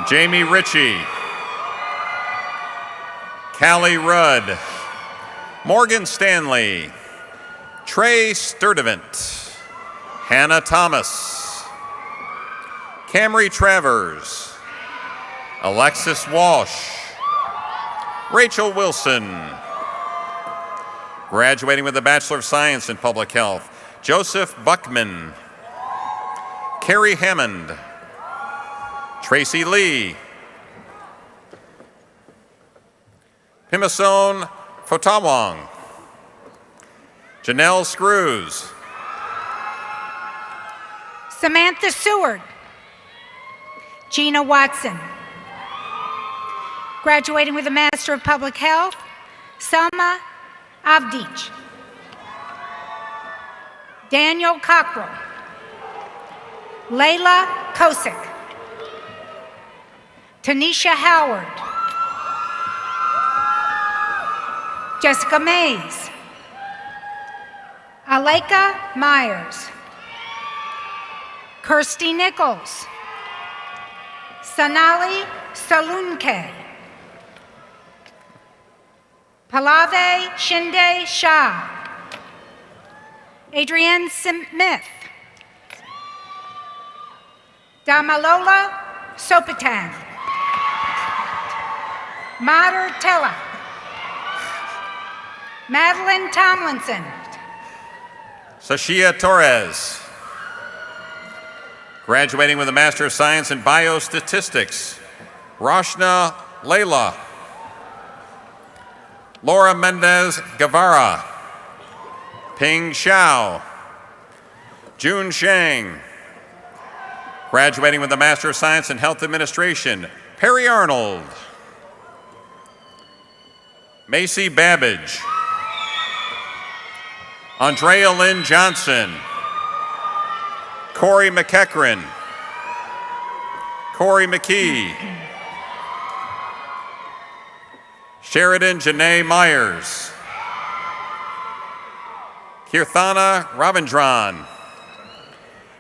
Jamie Ritchie. Callie Rudd. Morgan Stanley. Trey Sturdivant. Hannah Thomas. Camry Travers. Alexis Walsh. Rachel Wilson. Graduating with a Bachelor of Science in Public Health, Joseph Buckman. Carrie Hammond. Tracy Lee. Pimason Fotawang. Janelle Screws. Samantha Seward. Gina Watson. Graduating with a Master of Public Health, Selma Avdic. Daniel Cockrell. Layla Kosick. Tanisha Howard. Jessica Mays. Aleka Myers. Kirsty Nichols. Sanali Salunke. Palave Shinde Shah. Adrienne Smith. Damalola Sopitan. Mater Tella. Madeline Tomlinson. Sashia Torres. Graduating with a Master of Science in Biostatistics, Roshna Layla. Laura Mendez Guevara. Ping Xiao. June Shang. Graduating with a Master of Science in Health Administration, Perry Arnold. Macy Babbage. Andrea Lynn Johnson. Corey McEachran. Corey McKee. Sheridan Janae Myers. Kirthana Ravindran,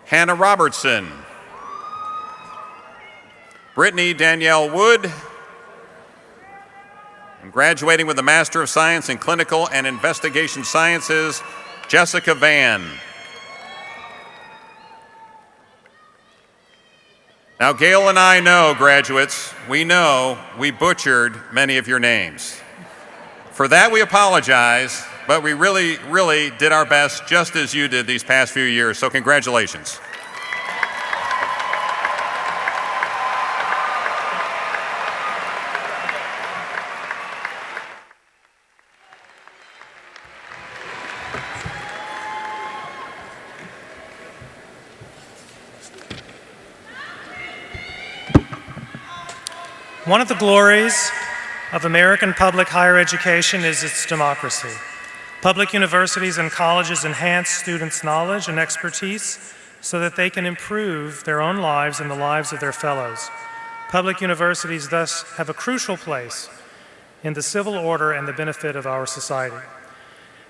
Hannah Robertson, Brittany Danielle Wood, and graduating with a Master of Science in Clinical and Investigation Sciences, Jessica Van. Now, Gail and I know, graduates, we know we butchered many of your names. For that, we apologize, but we really, really did our best, just as you did these past few years, so congratulations. One of the glories of American public higher education is its democracy. Public universities and colleges enhance students' knowledge and expertise so that they can improve their own lives and the lives of their fellows. Public universities thus have a crucial place in the civil order and the benefit of our society.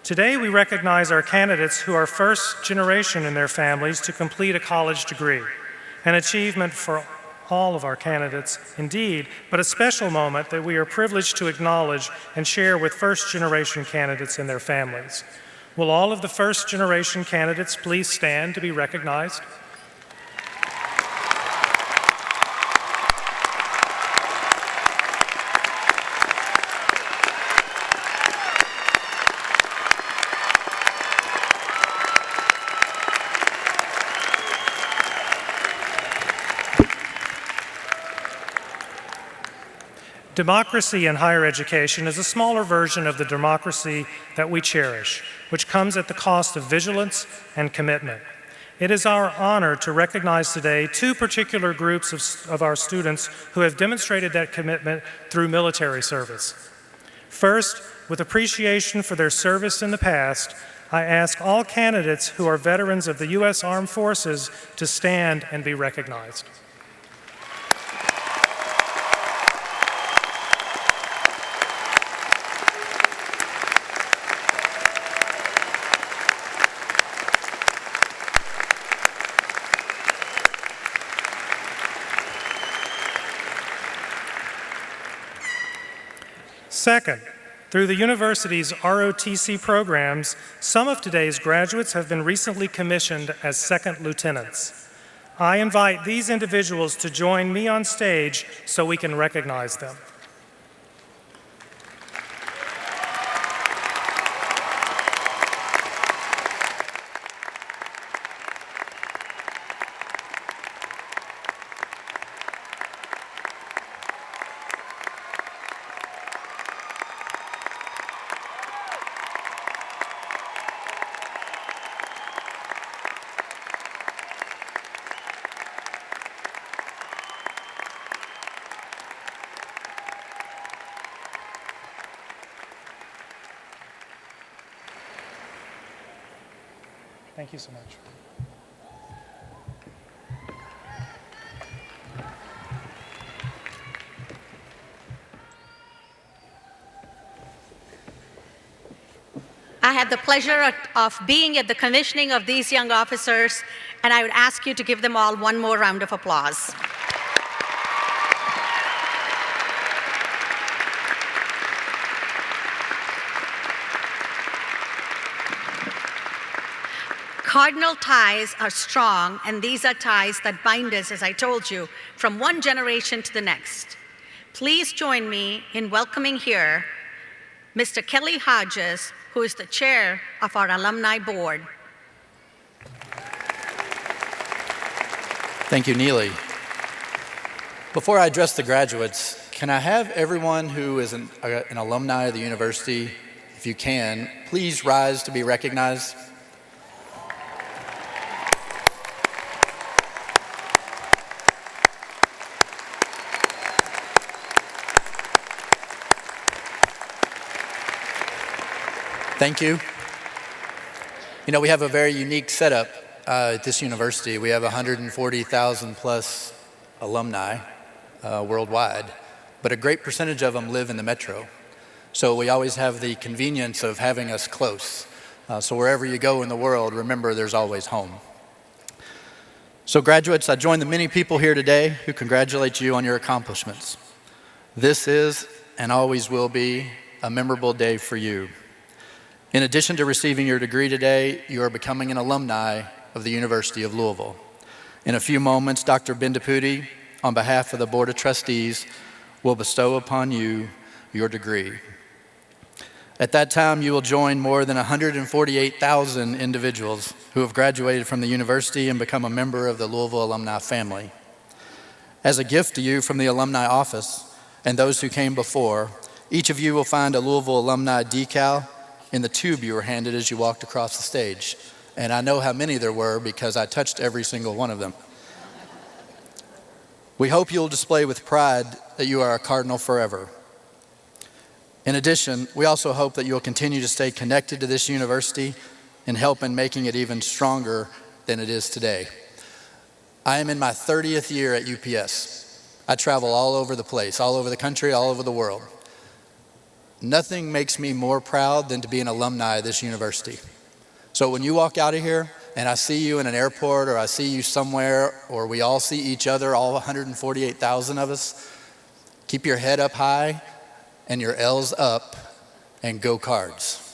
Today, we recognize our candidates who are first generation in their families to complete a college degree, an achievement for all of our candidates, indeed, but a special moment that we are privileged to acknowledge and share with first-generation candidates and their families. Will all of the first-generation candidates please stand to be recognized? Democracy in higher education is a smaller version of the democracy that we cherish, which comes at the cost of vigilance and commitment. It is our honor to recognize today two particular groups of our students who have demonstrated that commitment through military service. First, with appreciation for their service in the past, I ask all candidates who are veterans of the U.S. Armed Forces to stand and be recognized. Second, through the university's ROTC programs, some of today's graduates have been recently commissioned as second lieutenants. I invite these individuals to join me on stage so we can recognize them. Thank you so much. I had the pleasure of being at the commissioning of these young officers, and I would ask you to give them all one more round of applause. Cardinal ties are strong, and these are ties that bind us, as I told you, from one generation to the next. Please join me in welcoming here Mr. Kelly Hodges, who is the chair of our alumni board. Thank you, Neely. Before I address the graduates, can I have everyone who is an alumni of the university, if you can, please rise to be recognized? Thank you. You know, we have a very unique setup at this university. We have 140,000 plus alumni worldwide, but a great percentage of them live in the metro. So we always have the convenience of having us close. So wherever you go in the world, remember there's always home. So graduates, I join the many people here today who congratulate you on your accomplishments. This is and always will be a memorable day for you. In addition to receiving your degree today, you are becoming an alumni of the University of Louisville. In a few moments, Dr. Bindapudi, on behalf of the Board of Trustees, will bestow upon you your degree. At that time, you will join more than 148,000 individuals who have graduated from the university and become a member of the Louisville alumni family. As a gift to you from the alumni office and those who came before, each of you will find a Louisville alumni decal in the tube you were handed as you walked across the stage. And I know how many there were because I touched every single one of them. We hope you'll display with pride that you are a Cardinal forever. In addition, we also hope that you'll continue to stay connected to this university and help in making it even stronger than it is today. I am in my 30th year at UPS. I travel all over the place, all over the country, all over the world. Nothing makes me more proud than to be an alumni of this university. So when you walk out of here and I see you in an airport or I see you somewhere or we all see each other, all 148,000 of us, keep your head up high and your L's up and go Cards.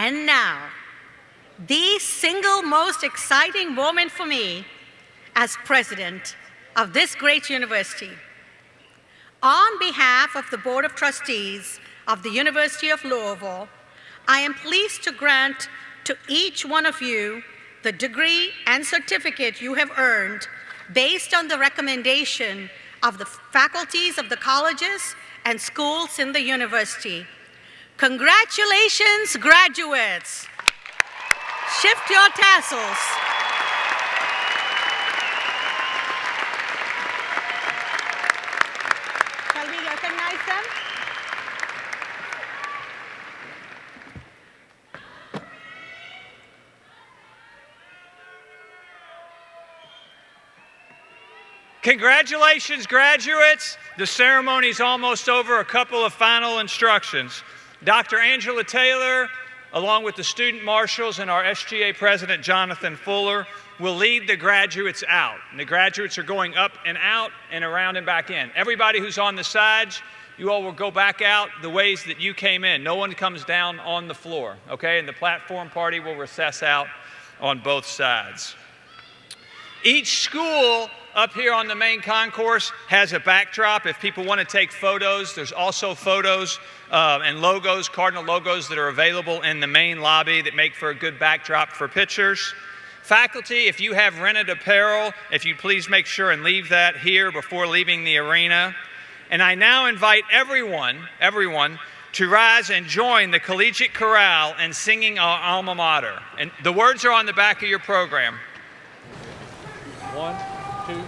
And now, the single most exciting moment for me as president of this great university. On behalf of the Board of Trustees of the University of Louisville, I am pleased to grant to each one of you the degree and certificate you have earned based on the recommendation of the faculties of the colleges and schools in the university. Congratulations, graduates. Shift your tassels. Shall we recognize them? Congratulations, graduates. The ceremony's almost over. A couple of final instructions. Dr. Angela Taylor, along with the student marshals and our SGA president, Jonathan Fuller, will lead the graduates out. And the graduates are going up and out and around and back in. Everybody who's on the sides, you all will go back out the ways that you came in. No one comes down on the floor, okay? And the platform party will recess out on both sides. Each school up here on the main concourse has a backdrop. If people want to take photos, there's also photos and logos, cardinal logos that are available in the main lobby that make for a good backdrop for pictures. Faculty, if you have rented apparel, if you please make sure and leave that here before leaving the arena. And I now invite everyone to rise and join the collegiate chorale in singing our alma mater. And the words are on the back of your program. 1, 2.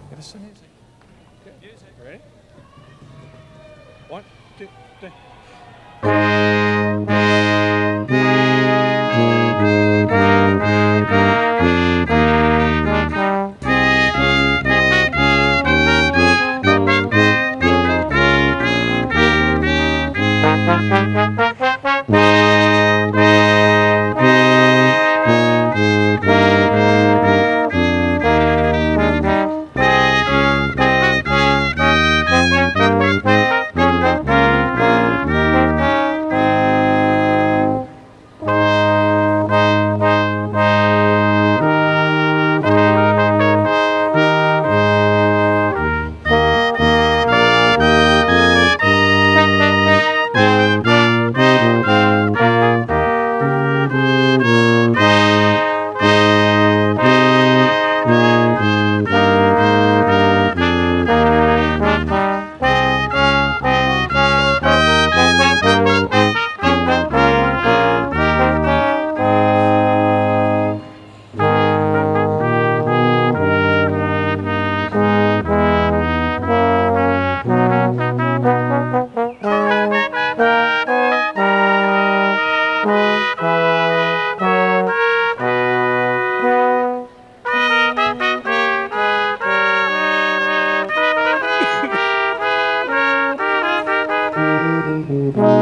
Give us some music. Okay. Music. Ready? 1, 2, 3. Thank you.